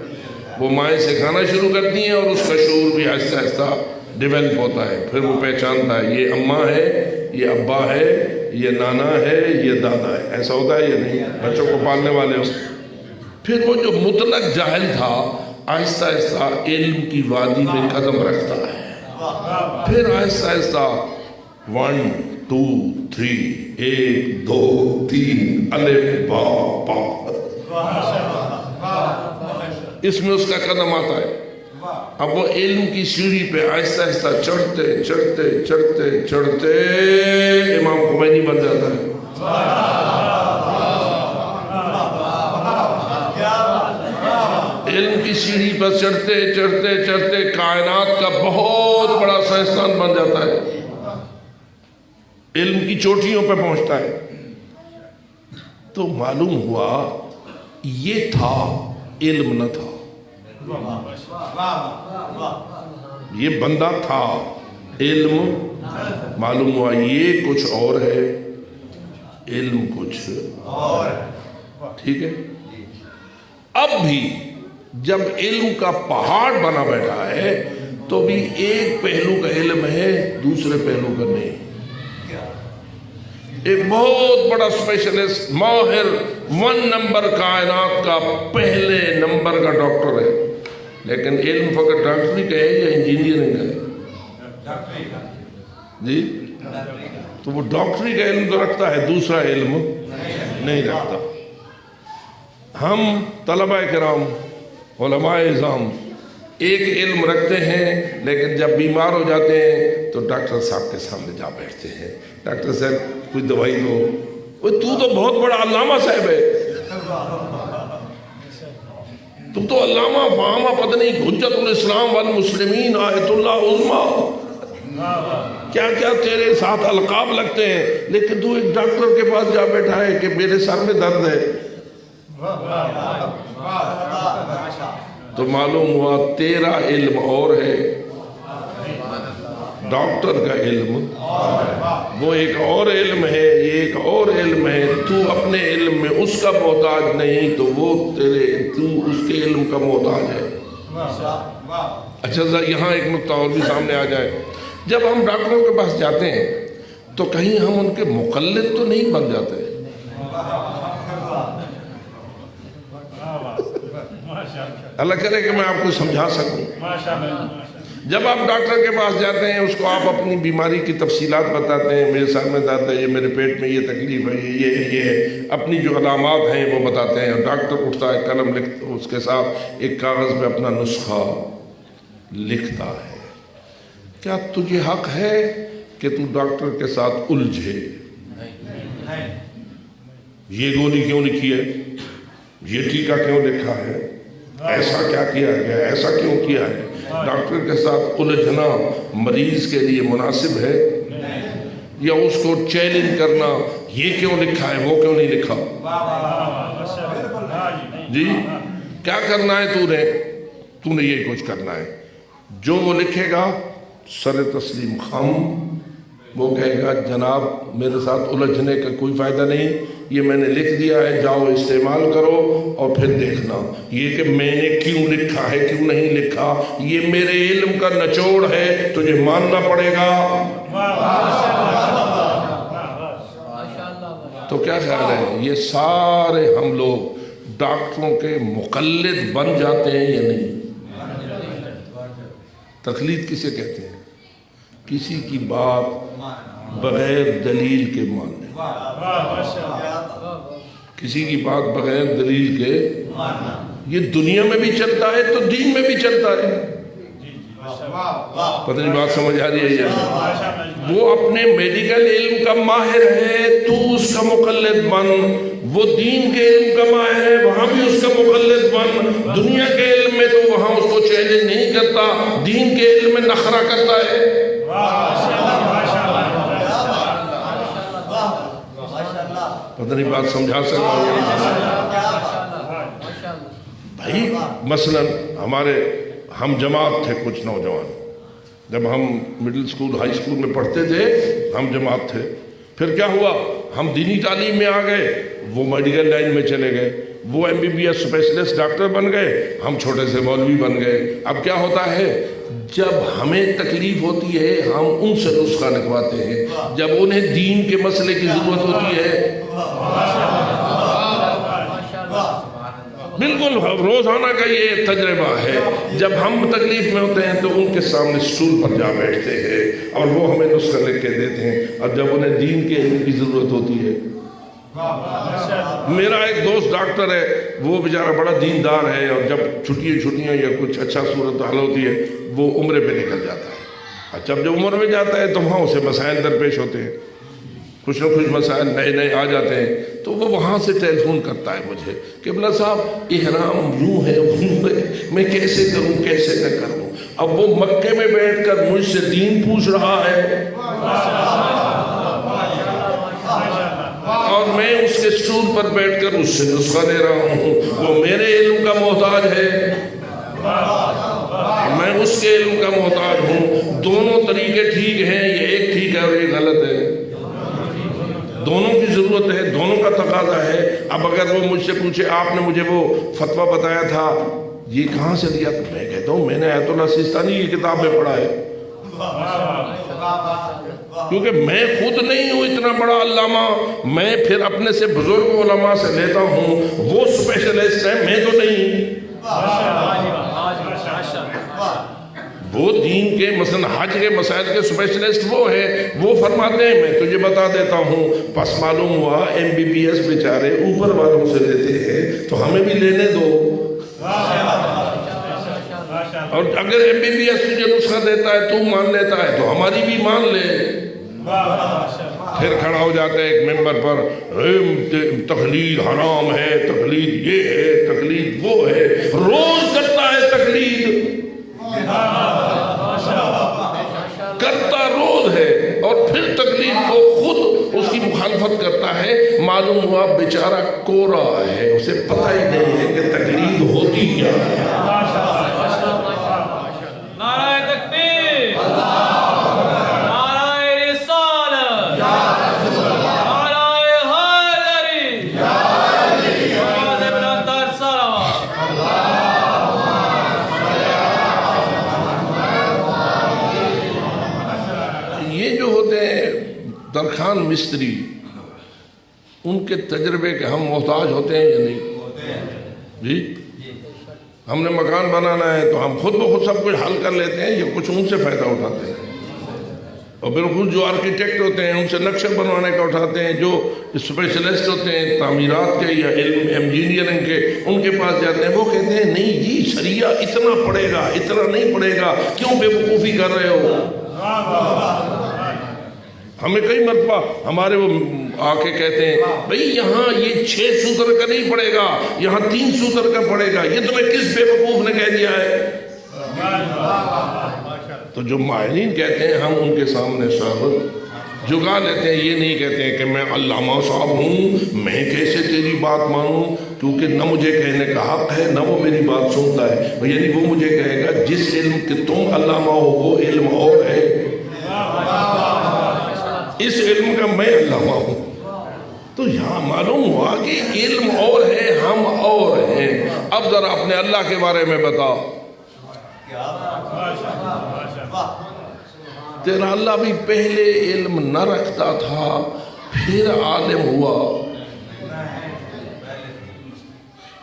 S1: وہ مائیں سکھانا شروع کرتی ہیں اور اس کا شعور بھی آہستہ آہستہ ڈیولپ ہوتا ہے. پھر وہ پہچانتا ہے یہ اماں ہے، یہ ابا ہے، یہ نانا ہے، یہ دادا ہے. ایسا ہوتا ہے یا نہیں؟ بچوں کو پالنے والے ہو. پھر وہ جو مطلق جاہل تھا آہستہ آہستہ علم کی وادی میں قدم رکھتا ہے. پھر آہستہ آہستہ 1 2 3 1 2 3 الف با با، اس میں اس کا قدم آتا ہے. اب وہ علم کی سیڑھی پہ آہستہ آہستہ چڑھتے چڑھتے چڑھتے چڑھتے امام خمینی بن جاتا ہے. علم کی سیڑھی پر چڑھتے چڑھتے چڑھتے کائنات کا بہت بڑا سائنسدان بن جاتا ہے. علم کی چوٹیوں پہ پہنچتا ہے. تو معلوم ہوا یہ تھا، علم نہ تھا. یہ بندہ تھا، علم معلوم ہوا یہ کچھ اور ہے، علم کچھ اور. ٹھیک ہے. اب بھی جب علم کا پہاڑ بنا بیٹھا ہے تو بھی ایک پہلو کا علم ہے، دوسرے پہلو کا نہیں. ایک بہت بڑا اسپیشلسٹ، ماہر، 1 نمبر کائنات کا پہلے نمبر کا ڈاکٹر ہے، لیکن علم فقط ڈاکٹری کا ہے یا انجینئرنگ کا ہے؟ جی، تو وہ ڈاکٹری کا علم تو رکھتا ہے، دوسرا علم نہیں رکھتا. ہم طلبہ کرام، علماء اعظام ایک علم رکھتے ہیں، لیکن جب بیمار ہو جاتے ہیں تو ڈاکٹر صاحب کے سامنے جا بیٹھتے ہیں. ڈاکٹر صاحب کوئی دوائی دو. تو بہت بڑا علامہ صاحب ہے، تم تو علامہ فہامہ پتہ نہیں حجت الاسلام والمسلمین آیت اللہ عظمیٰ، کیا کیا تیرے ساتھ القاب لگتے ہیں، لیکن تو ایک ڈاکٹر کے پاس جا بیٹھا ہے کہ میرے سر میں درد ہے. تو معلوم ہوا تیرا علم اور ہے، ڈاکٹر کا علم وہ ایک اور علم ہے، یہ ایک اور علم ہے. تو اپنے علم میں اس کا محتاج نہیں، تو وہ تو اس کے علم کا محتاج ہے. اچھا یہاں ایک نقطہ اور بھی سامنے آ جائے. جب ہم ڈاکٹروں کے پاس جاتے ہیں تو کہیں ہم ان کے مقلد تو نہیں بن جاتے. اللہ کرے کہ میں آپ کو سمجھا سکوں. جب آپ ڈاکٹر کے پاس جاتے ہیں، اس کو آپ اپنی بیماری کی تفصیلات بتاتے ہیں، میرے سر میں درد ہے، یہ میرے پیٹ میں یہ تکلیف ہے، یہ ہے، اپنی جو علامات ہیں وہ بتاتے ہیں. اور ڈاکٹر اٹھتا ہے، قلم لکھتا، اس کے ساتھ ایک کاغذ میں اپنا نسخہ لکھتا ہے. کیا تجھے حق ہے کہ تو ڈاکٹر کے ساتھ الجھے؟ یہ گولی کیوں لکھی ہے، یہ ٹیکہ کیوں لکھا ہے، ایسا کیا کیا گیا، ایسا کیوں کیا ہے؟ ڈاکٹر کے ساتھ الجھنا مریض کے لیے مناسب ہے؟ یا اس کو چیلنج کرنا، یہ کیوں لکھا ہے، وہ کیوں نہیں لکھا؟ جی کیا کرنا ہے تو نے یہ کچھ کرنا ہے. جو وہ لکھے گا سر تسلیم خم، وہ کہے گا جناب میرے ساتھ الجھنے کا کوئی فائدہ نہیں، یہ میں نے لکھ دیا ہے، جاؤ استعمال کرو اور پھر دیکھنا. یہ کہ میں نے کیوں لکھا ہے، کیوں نہیں لکھا، یہ میرے علم کا نچوڑ ہے، تجھے ماننا پڑے گا. تو کیا خیال ہے، یہ سارے ہم لوگ ڈاکٹروں کے مقلد بن جاتے ہیں یا نہیں؟ تقلید کسے کہتے ہیں؟ کسی کی بات بغیر دلیل کے ماننے. کسی کی بات بغیر دلیل کے، یہ دنیا میں بھی چلتا ہے تو دین میں بھی چلتا ہے. پتہ نہیں بات سمجھ آ رہی ہے یہ؟ وہ اپنے میڈیکل علم کا ماہر ہے، تو اس کا مقلد بن. وہ دین کے علم کا ماہر ہے، وہاں بھی اس کا مقلد بن. دنیا کے علم میں تو وہاں اس کو چیلنج نہیں کرتا، دین کے علم میں نخرہ کرتا ہے. پتہ نہیں بات سمجھا سکتا ہوں بھائی. مثلا ہم جماعت تھے کچھ نوجوان، جب ہم مڈل سکول ہائی سکول میں پڑھتے تھے ہم جماعت تھے، پھر کیا ہوا ہم دینی تعلیم میں آ گئے، وہ میڈیکل لائن میں چلے گئے، وہ MBBS اسپیشلسٹ ڈاکٹر بن گئے، ہم چھوٹے سے مولوی بن گئے۔ اب کیا ہوتا ہے جب ہمیں تکلیف ہوتی ہے ہم ان سے نسخہ لکھواتے ہیں، جب انہیں دین کے مسئلے کی ضرورت ہوتی ہے بالکل روزانہ کا یہ تجربہ ہے، جب ہم تکلیف میں ہوتے ہیں تو ان کے سامنے سٹول پر جا بیٹھتے ہیں اور وہ ہمیں نسخہ لکھ کے دیتے ہیں، اور جب انہیں دین کے علم کی ضرورت ہوتی ہے۔ میرا ایک دوست ڈاکٹر ہے، وہ بیچارہ بڑا دیندار ہے، اور جب چھٹیاں یا کچھ اچھا صورتحال ہوتی ہے وہ عمرے پہ نکل جاتا ہے۔ اچھا جب عمر میں جاتا ہے تو وہاں اسے مسائل درپیش ہوتے ہیں، کچھ نہ کچھ مسائل نئے آ جاتے ہیں، تو وہ وہاں سے ٹیلی فون کرتا ہے مجھے کہ قبلہ صاحب احرام یوں ہے میں کیسے کروں کیسے نہ کروں۔ اب وہ مکے میں بیٹھ کر مجھ سے دین پوچھ رہا ہے اور میں اس کے سٹول پر بیٹھ کر اس سے نسخہ دے رہا ہوں۔ وہ میرے علم کا محتاج ہے، میں اس کے علم کا محتاج ہوں۔ دونوں طریقے ٹھیک ہیں، یہ ایک ٹھیک ہے اور ایک غلط ہے، دونوں کی ضرورت ہے، دونوں کا تقاضا ہے۔ اب اگر وہ مجھ سے پوچھے آپ نے مجھے وہ فتویٰ بتایا تھا یہ کہاں سے لیا، تو میں کہتا ہوں میں نے آیت اللہ سیستانی کی کتاب میں پڑھا ہے، کیونکہ میں خود نہیں ہوں اتنا بڑا علامہ، میں پھر اپنے سے بزرگ علماء سے لیتا ہوں، وہ اسپیشلسٹ ہیں میں تو نہیں۔ وہ دین کے مثلا حج کے مسائل کے اسپیشلسٹ وہ ہے، وہ فرماتے ہیں میں تجھے بتا دیتا ہوں۔ پس معلوم ہوا MBBS بیچارے اوپر والوں سے لیتے ہیں تو ہمیں بھی لینے دو، اور اگر MBBS تجھے نسخہ دیتا ہے تو مان لیتا ہے تو ہماری بھی مان لے۔ پھر کھڑا ہو جاتا ہے ایک ممبر پر، تقلید حرام ہے، تقلید یہ ہے، تقلید وہ ہے، روز کرتا ہے تقلید، کرتا روز ہے، اور پھر تقلید کو خود اس کی مخالفت کرتا ہے۔ معلوم ہوا بیچارہ کورا ہے، اسے پتہ ہی نہیں ہے کہ تقلید ہوتی کیا ہے۔
S2: نعرہ تکبیر، نعرہ رسالت، نعرہ حیدری، آواز بلند تر صلوات۔
S1: یہ جو ہوتے ہیں درخان مستری، ان کے تجربے کے ہم محتاج ہوتے ہیں یا نہیں؟ جی ہم نے مکان بنانا ہے تو ہم خود بخود سب کچھ حل کر لیتے ہیں یا کچھ ان سے فائدہ اٹھاتے ہیں؟ اور بالکل جو آرکیٹیکٹ ہوتے ہیں ان سے نقشہ بنوانے کا اٹھاتے ہیں، جو اسپیشلسٹ ہوتے ہیں تعمیرات کے یا علم انجینئرنگ کے، ان کے پاس جاتے ہیں، وہ کہتے ہیں نہیں جی شریعہ اتنا پڑے گا، اتنا نہیں پڑے گا، کیوں بے وقوفی کر رہے ہو؟ ہمیں کئی مرتبہ ہمارے وہ آ کے کہتے ہیں بھئی یہاں یہ 6 سوتر کا نہیں پڑے گا، یہاں 3 سوتر کا پڑے گا، یہ تمہیں کس بے وقوف نے کہہ دیا ہے؟ تو جو ماہرین کہتے ہیں ہم ان کے سامنے سر جھکا لیتے ہیں، یہ نہیں کہتے ہیں کہ میں علامہ صاحب ہوں، میں کیسے تیری بات مانوں، کیونکہ نہ مجھے کہنے کا حق ہے نہ وہ میری بات سنتا ہے، یعنی وہ مجھے کہے گا جس علم کے تم علامہ ہو وہ علم اور ہے، اس علم کا میں علامہ ہوں۔ تو یہاں معلوم ہوا کہ علم اور ہے، ہم اور ہیں۔ اب ذرا اپنے اللہ کے بارے میں بتا، تیرا اللہ بھی پہلے علم نہ رکھتا تھا پھر عالم ہوا،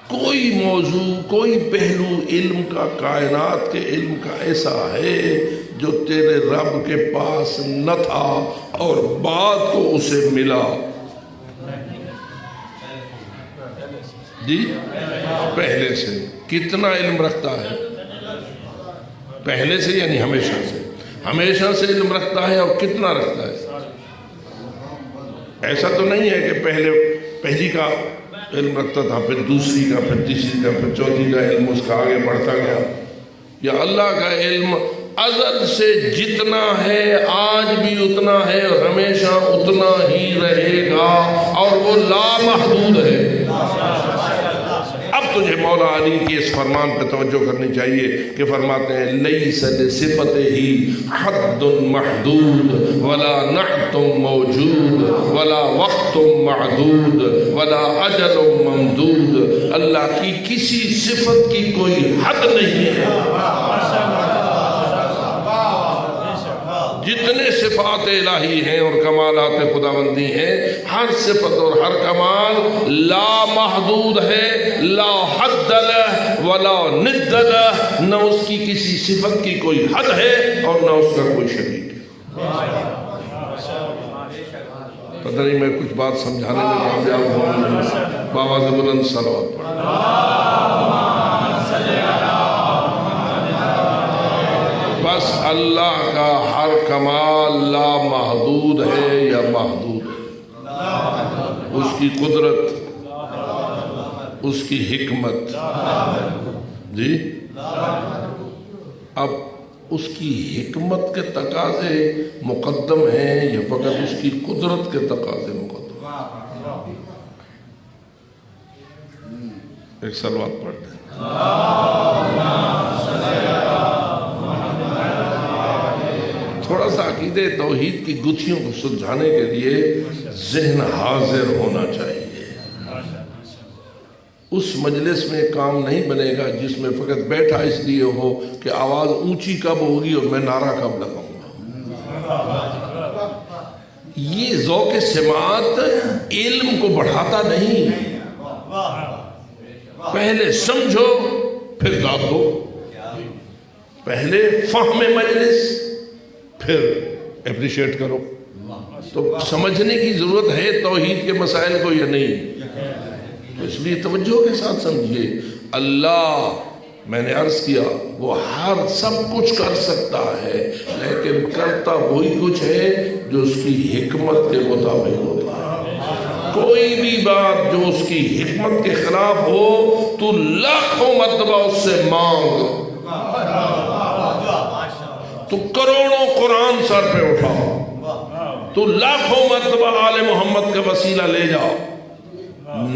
S1: کوئی موضوع کوئی پہلو علم کا، کائنات کے علم کا ایسا ہے جو تیرے رب کے پاس نہ تھا اور بعد کو اسے ملا۔ جی پہلے سے کتنا علم رکھتا ہے؟ پہلے سے یعنی ہمیشہ سے، ہمیشہ سے علم رکھتا ہے، اور کتنا رکھتا ہے؟ ایسا تو نہیں ہے کہ پہلی کا علم رکھتا تھا، پھر دوسری کا، پھر تیسری کا، پھر چوتھی کا علم اس کا آگے بڑھتا گیا۔ یا اللہ کا علم ازل سے جتنا ہے آج بھی اتنا ہے اور ہمیشہ اتنا ہی رہے گا، اور وہ لامحدود ہے۔ اب اب تجھے مولا علی کی اس فرمان پہ توجہ کرنی چاہیے کہ فرماتے ہیں لیس لصفتہ حد محدود ولا نعت موجود ولا وقت معدود ولا اجل ممدود، اللہ کی کسی صفت کی کوئی حد نہیں ہے۔ جتنے صفات الہی ہیں اور کمالات خداوندی ہیں، ہر صفت اور ہر کمال لا محدود ہے، لا حد لہ ولا ند لہ، نہ اس کی کسی صفت کی کوئی حد ہے اور نہ اس کا کوئی شریک ہے۔ پتہ نہیں میں کچھ بات سمجھانے میں کامیاب ہوں، بآواز بلند صلوات پڑھیں۔ بس اللہ کا ہر کمال لا محدود ہے یا محدود ہے، اس کی قدرت، اس کی حکمت، جی اب اس کی حکمت کے تقاضے مقدم ہیں یا فقط اس کی قدرت کے تقاضے مقدم ہیں؟ ایک صلوات پڑھتے ہیں۔ تھوڑا سا عقیدہ توحید کی گتھیوں کو سلجھانے کے لیے ذہن حاضر ہونا چاہیے۔ اس مجلس میں کام نہیں بنے گا جس میں فقط بیٹھا اس لیے ہو کہ آواز اونچی کب ہوگی اور میں نعرہ کب لگاؤں گا۔ یہ ذوق سماعت علم کو بڑھاتا نہیں، پہلے سمجھو پھر گاتو، پہلے فہم مجلس پھر اپریشیٹ کرو۔ تو سمجھنے کی ضرورت ہے توحید کے مسائل کو یا نہیں؟ تو اس لیے توجہ کے ساتھ سمجھیے، اللہ میں نے عرض کیا وہ ہر سب کچھ کر سکتا ہے، لیکن کرتا وہی کچھ ہے جو اس کی حکمت کے مطابق ہوتا ہے۔ کوئی بھی بات جو اس کی حکمت کے خلاف ہو تو لاکھوں مرتبہ اس سے مانگ، تو کروڑوں قرآن سر پہ اٹھاؤ، تو لاکھوں مرتبہ آل محمد کا وسیلہ لے جاؤ،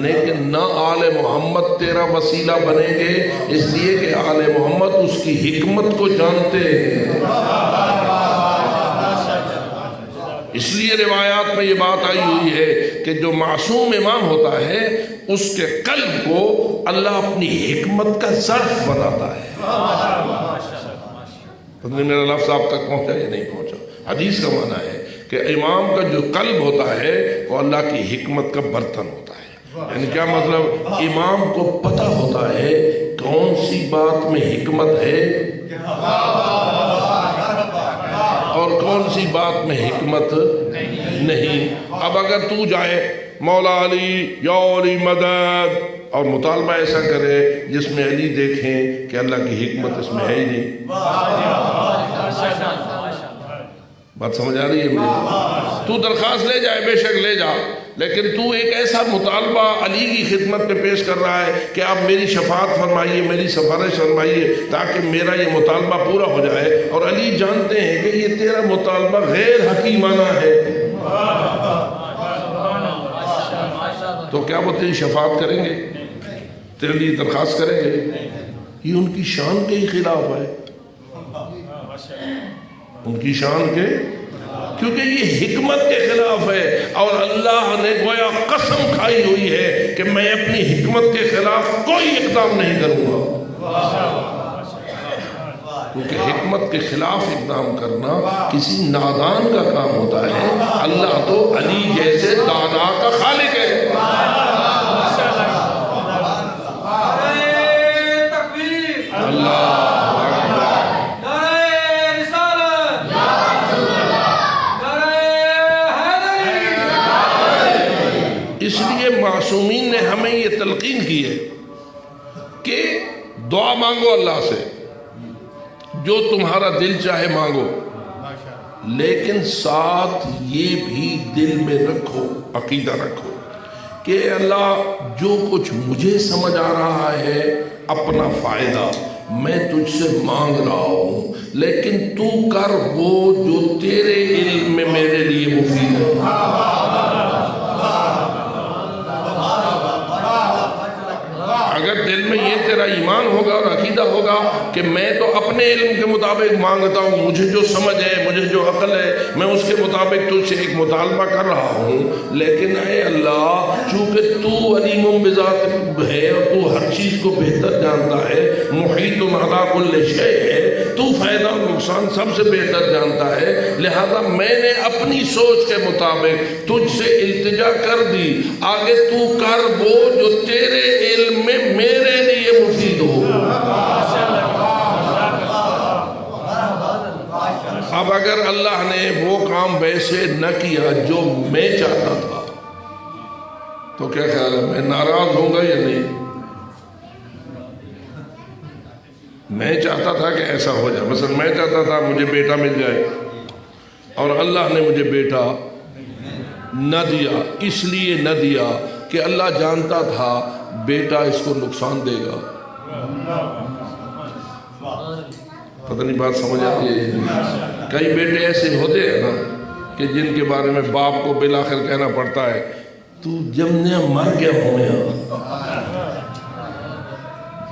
S1: لیکن نہ آل محمد تیرا وسیلہ بنیں گے، اس لیے کہ آل محمد اس کی حکمت کو جانتے ہیں۔ اس لیے روایات میں یہ بات آئی ہوئی ہے کہ جو معصوم امام ہوتا ہے اس کے قلب کو اللہ اپنی حکمت کا ظرف بناتا ہے۔ میرا لفظ آپ تک پہنچا یا نہیں پہنچا؟ حدیث کا معنی ہے کہ امام کا جو قلب ہوتا ہے وہ اللہ کی حکمت کا برتن ہوتا ہے۔ یعنی کیا مطلب؟ امام کو پتہ ہوتا ہے کون سی بات میں حکمت ہے اور کون سی بات میں حکمت نہیں۔ اب اگر تو جائے مولا علی یا علی مدد اور مطالبہ ایسا کرے جس میں علی دیکھیں کہ اللہ کی حکمت اس میں ہے ہی نہیں، بات سمجھ آ رہی ہے مجھے؟ تو درخواست لے جائے، بے شک لے جا، لیکن تو ایک ایسا مطالبہ علی کی خدمت میں پیش کر رہا ہے کہ آپ میری شفاعت فرمائیے، میری سفارش فرمائیے تاکہ میرا یہ مطالبہ پورا ہو جائے، اور علی جانتے ہیں کہ یہ تیرا مطالبہ غیر حکیمانہ ہے، تو کیا وہ تیری شفاعت کریں گے؟ تیرے لیے درخواست کریں گے؟ یہ ان کی شان کے ہی خلاف ہے، ان کی شان کے، کیونکہ یہ حکمت کے خلاف ہے، اور اللہ نے گویا قسم کھائی ہوئی ہے کہ میں اپنی حکمت کے خلاف کوئی اقدام نہیں کروں گا، کیونکہ حکمت کے خلاف اقدام کرنا کسی نادان کا کام ہوتا ہے۔ اللہ تو علی جیسے دانا کا خالق ہے۔ اس لیے معصومین نے ہمیں یہ تلقین کی ہے کہ دعا مانگو اللہ سے، جو تمہارا دل چاہے مانگو، لیکن ساتھ یہ بھی دل میں رکھو، عقیدہ رکھو کہ اللہ جو کچھ مجھے سمجھ آ رہا ہے اپنا فائدہ میں تجھ سے مانگ رہا ہوں، لیکن تو کر وہ جو تیرے علم میں میرے لیے مفید ہے۔ اگر دل ہوگا اور عقیدہ ہوگا کہ میں تو اپنے علم کے مطابق مانگتا ہوں، مجھے جو سمجھ ہے، مجھے جو عقل ہے، میں اس کے مطابق تجھ سے ایک مطالبہ کر رہا ہوں، لیکن اے اللہ چونکہ تو علیم بذات ہے اور تو ہر چیز کو بہتر جانتا ہے، محیط علی کل شیء ہے، تو فائدہ اور نقصان سب سے بہتر جانتا ہے، لہذا میں نے اپنی سوچ کے مطابق تجھ سے التجا کر دی، آگے تو کر وہ جو تیرے علم میں میرے لیے مفید ہو۔ اب اگر اللہ نے وہ کام ویسے نہ کیا جو میں چاہتا تھا تو کیا خیال ہے، میں ناراض ہوں گا یا نہیں؟ میں چاہتا تھا کہ ایسا ہو جائے، مثلا میں چاہتا تھا مجھے بیٹا مل جائے اور اللہ نے مجھے بیٹا نہ دیا، اس لیے نہ دیا کہ اللہ جانتا تھا بیٹا اس کو نقصان دے گا۔ پتہ نہیں بات سمجھ آتی ہے؟ کئی بیٹے ایسے ہوتے ہیں نا کہ جن کے بارے میں باپ کو بالآخر کہنا پڑتا ہے تو جمنے مر گیا ہو۔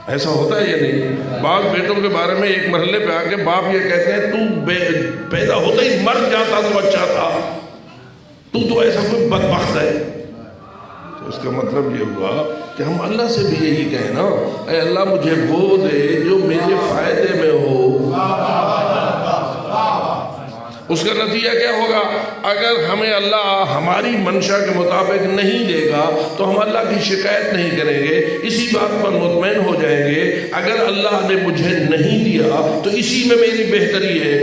S1: ایسا ہوتا ہے یا نہیں؟ بعض بیٹوں کے بارے میں ایک مرحلے پہ آ کے باپ یہ کہتے ہیں تو پیدا ہوتا ہی مر جاتا تو اچھا تھا، تو ایسا کوئی بدبخت ہے۔ تو اس کا مطلب یہ ہوا کہ ہم اللہ سے بھی یہی کہیں نا، اے اللہ مجھے وہ دے جو میرے فائدے میں ہو۔ اس کا نتیجہ کیا ہوگا؟ اگر ہمیں اللہ ہماری منشا کے مطابق نہیں دے گا تو ہم اللہ کی شکایت نہیں کریں گے، اسی بات پر مطمئن ہو جائیں گے اگر اللہ نے مجھے نہیں دیا تو اسی میں میری بہتری ہے۔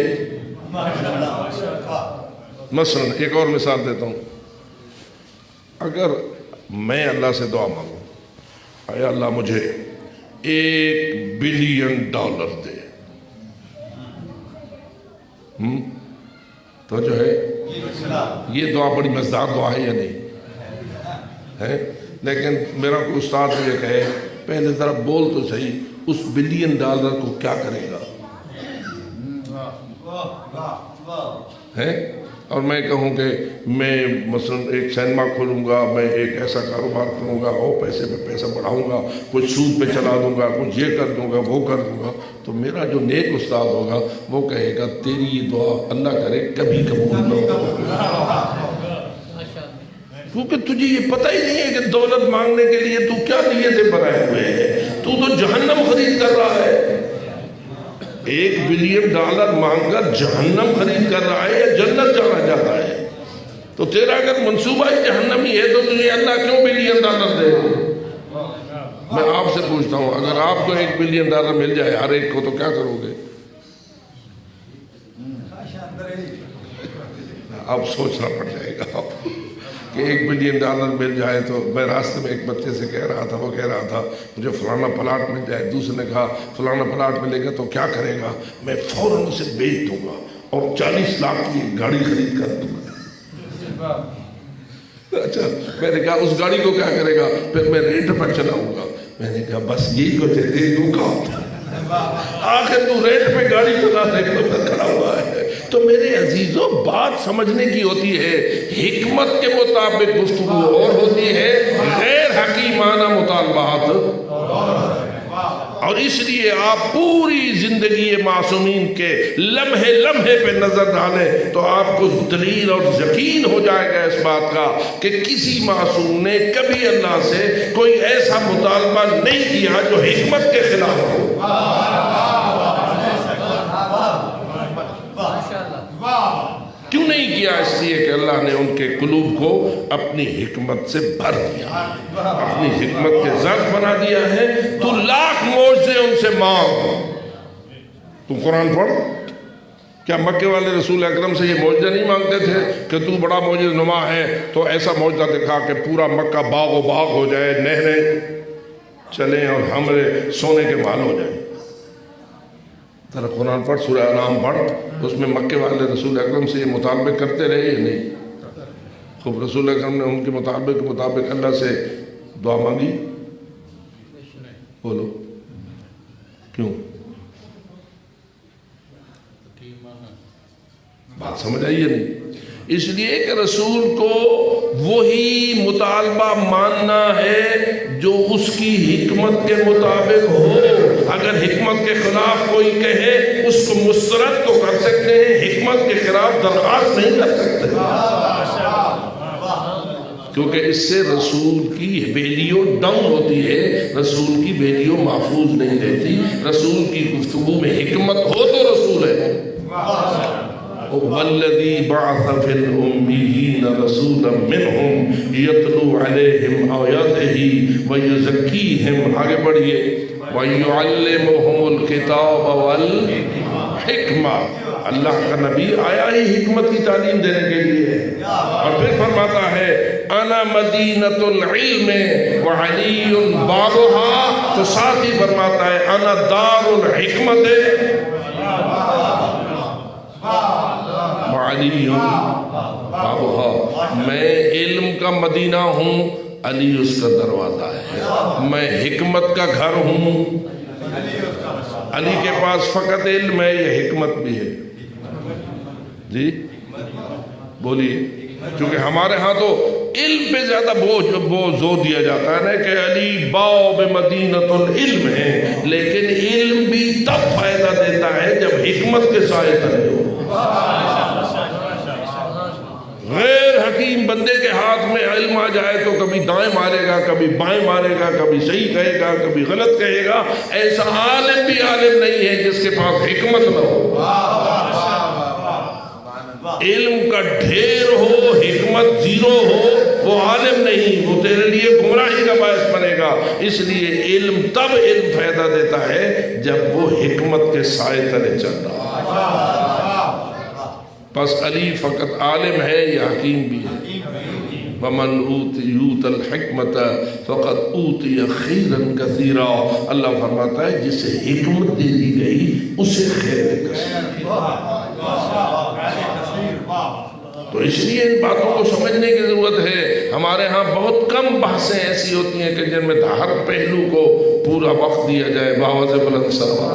S1: مثلا ایک اور مثال دیتا ہوں، اگر میں اللہ سے دعا مانگوں، اے اللہ مجھے $1 بلین دے، تو جو ہے یہ دعا بڑی مزدار دعا ہے یا نہیں ہے؟ لیکن میرا کوئی استاد مجھے کہے پہلے ذرا بول تو صحیح اس $1 بلین کو کیا کرے گا ہے؟ اور میں کہوں کہ میں مثلا ایک سینما کھولوں گا، میں ایک ایسا کاروبار کروں گا، اور پیسے پہ پیسہ بڑھاؤں گا، کچھ سود پہ چلا دوں گا، کچھ یہ کر دوں گا، وہ کر دوں گا، تو میرا جو نیک استاد ہوگا وہ کہے گا تیری یہ دعا اللہ کرے کبھی قبول نہ ہو، کیونکہ تجھے یہ پتہ ہی نہیں ہے کہ دولت مانگنے کے لیے تو کیا نیتیں بنائے ہوئے ہے، تو جہنم خرید کر رہا ہے۔ $1 بلین مانگ کر جہنم خرید کر رہا ہے یا جنت جانا چاہتا ہے؟ تو تیرا اگر منصوبہ ہی جہنمی ہے تو تجھے اللہ کیوں $1 بلین دے؟ میں آپ سے پوچھتا ہوں اگر آپ کو $1 بلین مل جائے ہر ایک کو تو کیا کرو گے؟ اب سوچنا پڑ جائے گا آپ کہ $1 بلین مل جائے تو میں راستے میں ایک بچے سے کہہ رہا تھا، وہ کہہ رہا تھا مجھے فلانا پلاٹ مل جائے، دوسرے نے کہا فلانا پلاٹ ملے گا تو کیا کرے گا؟ میں فوراً اسے بیچ دوں گا اور 40 لاکھ کی ایک گاڑی خرید کر دوں گا۔ اچھا، میں نے کہا اس گاڑی کو کیا کرے گا؟ پھر میں ریٹ پر چلاؤں گا۔ میں نے کہا بس یہی کو دے دوں گا، آخر تو ریٹ پہ گاڑی چلانے کو کھڑا ہوا ہے۔ تو میرے عزیزوں بات سمجھنے کی ہوتی ہے، حکمت کے مطابق گفتگو اور ہوتی ہے، غیر حکیمانہ مطالبات، اور اس لیے آپ پوری زندگی معصومین کے لمحے لمحے پہ نظر ڈالیں تو آپ کو دلیل اور یقین ہو جائے گا اس بات کا کہ کسی معصوم نے کبھی اللہ سے کوئی ایسا مطالبہ نہیں کیا جو حکمت کے خلاف ہو۔ کیوں نہیں کیا؟ اس لیے کہ اللہ نے ان کے قلوب کو اپنی حکمت سے بھر دیا، اپنی حکمت کے ظرف بنا دیا ہے۔ تو لاکھ معجزے ان سے مانگ، تو قرآن پڑھ، کیا مکے والے رسول اکرم سے یہ معجزہ نہیں مانگتے تھے کہ تو بڑا معجزہ نما ہے تو ایسا معجزہ دکھا کہ پورا مکہ باغ و باغ ہو جائے، نہریں چلیں اور ہمارے سونے کے مال ہو جائیں؟ ذرا قرآن پڑھ، سورہ انعام پڑھ، اس میں مکے والے رسول اکرم سے یہ مطالبے کرتے رہے یا نہیں؟ خوب رسول اکرم نے ان کے مطابق اللہ سے دعا مانگی؟ بولو کیوں؟ بات سمجھ آئی یا نہیں؟ اس لیے کہ رسول کو وہی مطالبہ ماننا ہے جو اس کی حکمت کے مطابق ہو. اگر حکمت کے خلاف کوئی کہے اس کو مسترد تو کر سکتے ہیں، حکمت کے خلاف درخواست نہیں کر سکتے، کیونکہ اس سے رسول کی ویلیو ڈاؤن ہوتی ہے، رسول کی ویلیو محفوظ نہیں رہتی. رسول کی گفتگو میں حکمت ہو تو رسول ہے. والذی بعث فی الأمیین رسولا منہم یتلو علیہم آیاتہ ویزکیہم، آگے بڑھئے، ویعلمہم الکتاب والحکمہ. اللہ کا نبی آیا ہی حکمت کی تعلیم دینے کے لیے، اور پھر فرماتا ہے انا مدینۃ العلم وعلی بابها، تو ساتھ ہی فرماتا ہے انا دار الحکمت وعلی بابها، میں علم کا مدینہ ہوں، علی اس کا دروازہ ہے. میں حکمت کا گھر ہوں، علی کے پاس فقط علم ہے، یہ حکمت بھی ہے. جی بولیے، کیونکہ ہمارے ہاں تو علم پہ زیادہ بہت زور دیا جاتا ہے نا کہ علی باب مدینۃ العلم ہے، لیکن علم بھی تب فائدہ دیتا ہے جب حکمت کے سائے تلے ہو. غیر حکیم بندے کے ہاتھ میں علم آ جائے تو کبھی دائیں مارے گا، کبھی بائیں مارے گا، کبھی صحیح کہے گا، کبھی غلط کہے گا. ایسا عالم بھی عالم نہیں ہے جس کے پاس حکمت نہ ہو. علم کا ڈھیر ہو، حکمت زیرو ہو، وہ عالم نہیں، وہ تیرے لیے گمراہی کا باعث بنے گا. اس لیے علم تب علم فائدہ دیتا ہے جب وہ حکمت کے سائے تلے چل رہا. بس علی فقط عالم ہے یا حکیم بھی ہے. وَمَنْ يُؤْتَ الْحِكْمَةَ فَقَدْ أُوتِيَ خَيْرًا كَثِيرًا. اللہ فرماتا ہے جسے حکمت دے دی گئی اسے خیر کثیر. تو اس لیے ان باتوں کو سمجھنے کی ضرورت ہے. ہمارے ہاں بہت کم بحثیں ایسی ہوتی ہیں کہ جن میں ہر پہلو کو پورا وقت دیا جائے. باوز بلند صلوات.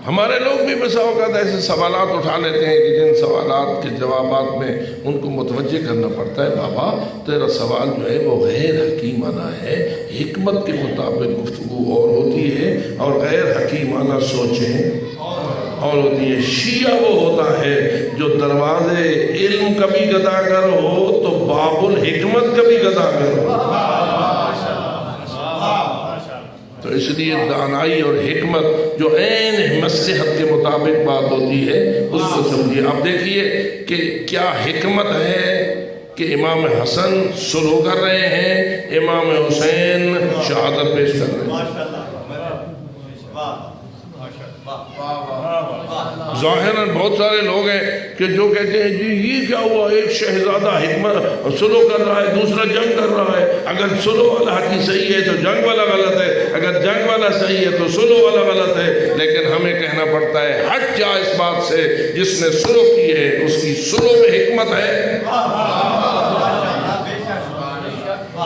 S1: ہمارے لوگ بھی بسا اوقات ایسے سوالات اٹھا لیتے ہیں کہ جن سوالات کے جوابات میں ان کو متوجہ کرنا پڑتا ہے. بابا تیرا سوال جو ہے وہ غیر حکیمانہ ہے، حکمت کے مطابق گفتگو اور ہوتی ہے، اور غیر حکیمانہ سوچیں اور ہوتی ہے. شیعہ وہ ہوتا ہے جو دروازے علم کبھی گدا کر ہو تو باب الحکمت کبھی گدا کر ہو. تو اس لیے دانائی اور حکمت جو عین مصلحت کے مطابق بات ہوتی ہے اس کو سمجھیے. آپ دیکھیے کہ کیا حکمت ہے کہ امام حسن سلو کر رہے ہیں، امام حسین شہادت پیش کر رہے ہیں. ظاہراً بہت سارے لوگ ہیں کہ جو کہتے ہیں جی یہ کیا ہوا، ایک شہزادہ حکمت سلو کر رہا ہے، دوسرا جنگ کر رہا ہے. اگر سلو والا حدیث صحیح ہے تو جنگ والا غلط ہے، اگر جنگ والا صحیح ہے تو سلو والا غلط ہے. لیکن ہمیں کہنا پڑتا ہے ہٹ جا اس بات سے، جس نے سلو کی ہے اس کی سلو میں حکمت ہے،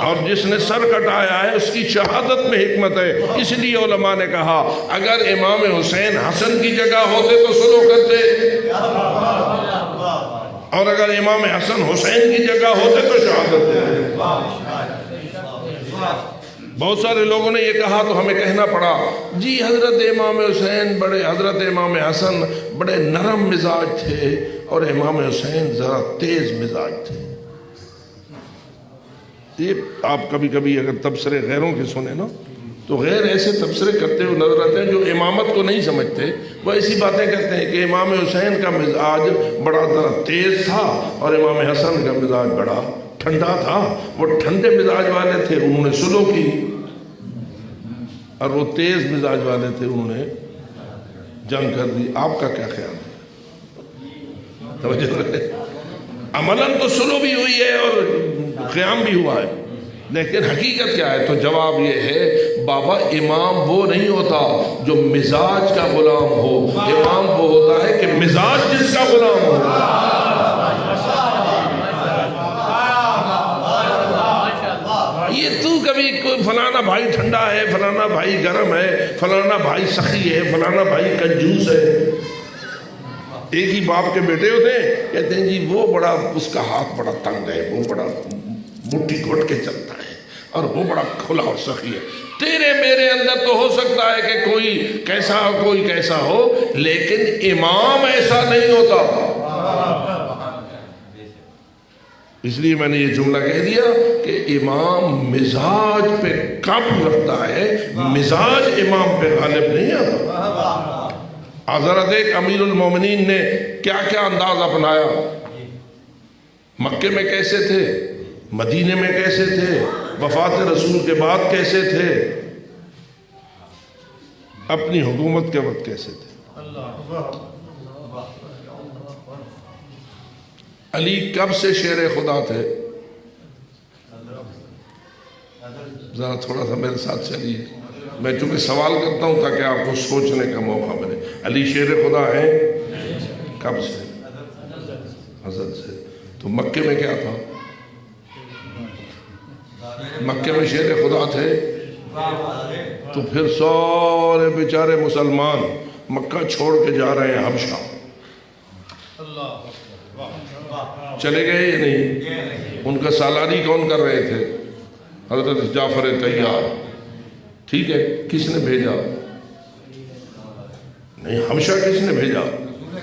S1: اور جس نے سر کٹایا ہے اس کی شہادت میں حکمت ہے. اس لیے علماء نے کہا اگر امام حسین حسن کی جگہ ہوتے تو سلو کرتے، اور اگر امام حسن حسین کی جگہ ہوتے تو شہادت دیتے. بہت سارے لوگوں نے یہ کہا تو ہمیں کہنا پڑا جی حضرت امام حسین حضرت امام حسن بڑے نرم مزاج تھے اور امام حسین ذرا تیز مزاج تھے. یہ آپ کبھی کبھی اگر تبصرے غیروں کے سنیں نا تو غیر ایسے تبصرے کرتے ہوئے نظر آتے ہیں جو امامت کو نہیں سمجھتے. وہ ایسی باتیں کہتے ہیں کہ امام حسین کا مزاج بڑا ذرا تیز تھا اور امام حسن کا مزاج بڑا ٹھنڈا تھا. وہ ٹھنڈے مزاج والے تھے، انہوں نے سلو کی، اور وہ تیز مزاج والے تھے، انہوں نے جنگ کر دی. آپ کا کیا خیال ہے؟ توجہ رہے. عملاً تو سلو بھی ہوئی ہے اور قیام بھی ہوا ہے، لیکن حقیقت کیا ہے؟ تو جواب یہ ہے بابا امام وہ نہیں ہوتا جو مزاج کا غلام ہو، امام وہ ہوتا ہے کہ مزاج جس کا غلام ہو. یہ تو کبھی فلانا بھائی ٹھنڈا ٹھنڈا ہے، فلانا بھائی گرم ہے، فلانا بھائی سخی ہے، فلانا بھائی کنجوس ہے۔ ایک ہی باپ کے بیٹے ہوتے ہیں، کہتے ہیں جی وہ بڑا، اس کا ہاتھ بڑا تنگ ہے، وہ بڑا مٹھی گھٹ کے چلتا ہے، اور وہ بڑا کھلا اور سخی ہے۔ تیرے میرے اندر تو ہو سکتا ہے کہ کوئی کیسا ہو، کوئی کیسا ہو، لیکن امام ایسا نہیں ہوتا۔ اس لیے میں نے یہ جملہ کہہ دیا کہ امام مزاج پہ قابو رکھتا ہے، مزاج امام پہ غالب نہیں آتا۔ حضرت ایک امیر المومنین نے کیا کیا انداز اپنایا، مکے میں کیسے تھے، مدینے میں کیسے تھے، وفات رسول کے بعد کیسے تھے، اپنی حکومت کے وقت کیسے تھے۔ علی کب سے شیر خدا تھے؟ ذرا تھوڑا سا میرے ساتھ چلیے، میں چونکہ سوال کرتا ہوں تاکہ آپ کو سوچنے کا موقع ملے۔ علی شیر خدا ہیں کب سے؟ حضرت سے۔ تو مکے میں کیا تھا؟ مکے میں شیر خدا تھے، تو پھر سارے بیچارے مسلمان مکہ چھوڑ کے جا رہے ہیں حبشہ، چلے گئے یا نہیں؟ ان کا سالاری کون کر رہے تھے؟ حضرت جعفر طیار۔ ٹھیک ہے، کس نے بھیجا؟ نہیں، حبشہ کس نے بھیجا؟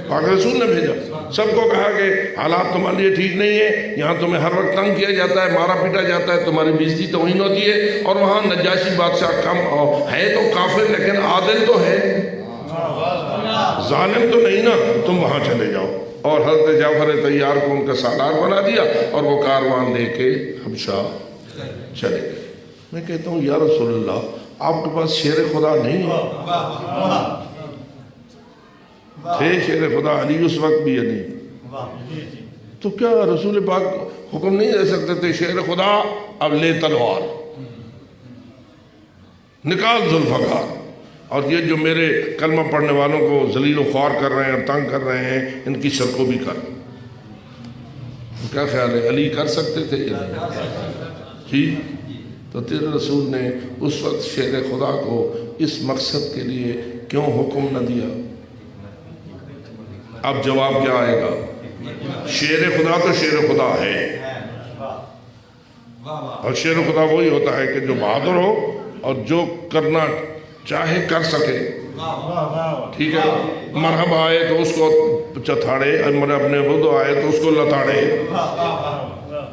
S1: پاک رسول نے بھیجا۔ سب کو کہا کہ حالات تمہارے لیے ٹھیک نہیں ہے، یہاں تمہیں ہر وقت تنگ کیا جاتا ہے، مارا پیٹا جاتا ہے، تمہاری بےزتی توہین ہوتی ہے، اور وہاں نجاشی بادشاہ کم ہے تو کافر لیکن عادل تو ہے، ظالم تو نہیں نا، تم وہاں چلے جاؤ۔ اور حضرت جعفر طیار کو ان کا سالار بنا دیا، اور وہ کاروان لے کے حبشہ چلے گئے۔ میں کہتا ہوں یا رسول اللہ، آپ کے پاس شیر خدا نہیں ہے؟ تھے شیر خدا علی اس وقت بھی یا نہیں؟ تو کیا رسول پاک حکم نہیں دے سکتے تھے شیر خدا اب لے تلوار، نکال ذوالفقار، اور یہ جو میرے کلمہ پڑھنے والوں کو ذلیل و خوار کر رہے ہیں اور تنگ کر رہے ہیں، ان کی سر کو بھی کر۔ کیا خیال ہے، علی کر سکتے تھے یا نہیں؟ جی، تو تیرے رسول نے اس وقت شیر خدا کو اس مقصد کے لیے کیوں حکم نہ دیا؟ اب جواب کیا آئے گا؟ شیر خدا تو شیر خدا ہے، اور شیر خدا وہی ہوتا ہے کہ جو بہادر ہو اور جو کرنا چاہے کر سکے۔ ٹھیک ہے، مرحب آئے تو اس کو چتھاڑے، اپنے بدو آئے تو اس کو لتاڑے،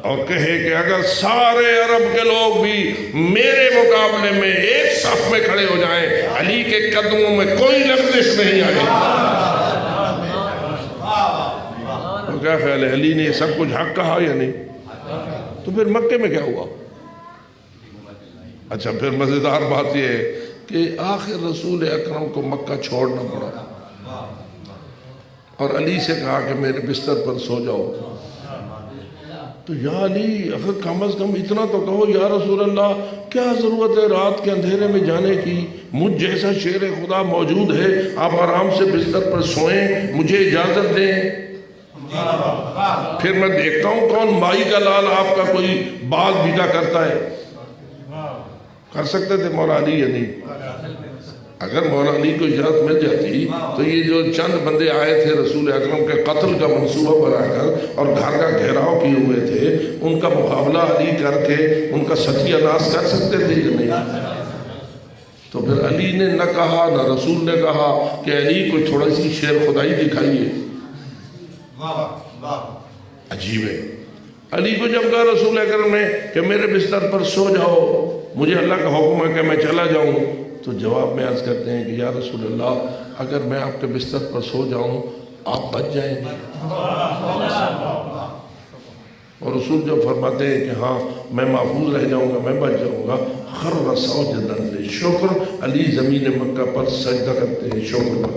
S1: اور کہے کہ اگر سارے عرب کے لوگ بھی میرے مقابلے میں ایک صف میں کھڑے ہو جائیں، علی کے قدموں میں کوئی لغزش نہیں آئے۔ تو کیا خیال ہے، علی نے سب کچھ حق کہا یا نہیں؟ تو پھر مکے میں کیا ہوا؟ اچھا، پھر مزیدار بات یہ ہے کہ آخر رسول اکرم کو مکہ چھوڑنا پڑا، اور علی سے کہا کہ میرے بستر پر سو جاؤ۔ تو یا علی، اگر کم از کم اتنا تو کہو یا رسول اللہ، کیا ضرورت ہے رات کے اندھیرے میں جانے کی؟ مجھ جیسا شیر خدا موجود ہے، آپ آرام سے بستر پر سوئیں، مجھے اجازت دیں، پھر میں دیکھتا ہوں کون مائی کا لال آپ کا کوئی بال بھیگا کرتا ہے۔ کر سکتے تھے مولا علی یا نہیں؟ اگر مولا علی کو اجازت مل جاتی تو یہ جو چند بندے آئے تھے رسول اکرم کے قتل کا منصوبہ بنا کر اور گھر کا گھیراؤ کیے ہوئے تھے، ان کا مقابلہ علی کر کے ان کا ستیہ ناش کر سکتے تھے یا نہیں؟ تو پھر علی نے نہ کہا، نہ رسول نے کہا کہ علی کو تھوڑا سی شیر خدائی دکھائیے۔ عجیب ہے، علی کو جب کہا رسول اکرم نے کہ میرے بستر پر سو جاؤ، مجھے اللہ کا حکم ہے کہ میں چلا جاؤں، تو جواب میں عرض کرتے ہیں کہ یا رسول اللہ، اگر میں آپ کے بستر پر سو جاؤں آپ بچ جائیں گے؟ اور رسول جب فرماتے ہیں کہ ہاں میں محفوظ رہ جاؤں گا، میں بچ جاؤں گا، خر ساجدا للشکر، علی زمین مکہ پر سجدہ کرتے ہیں شکر کا۔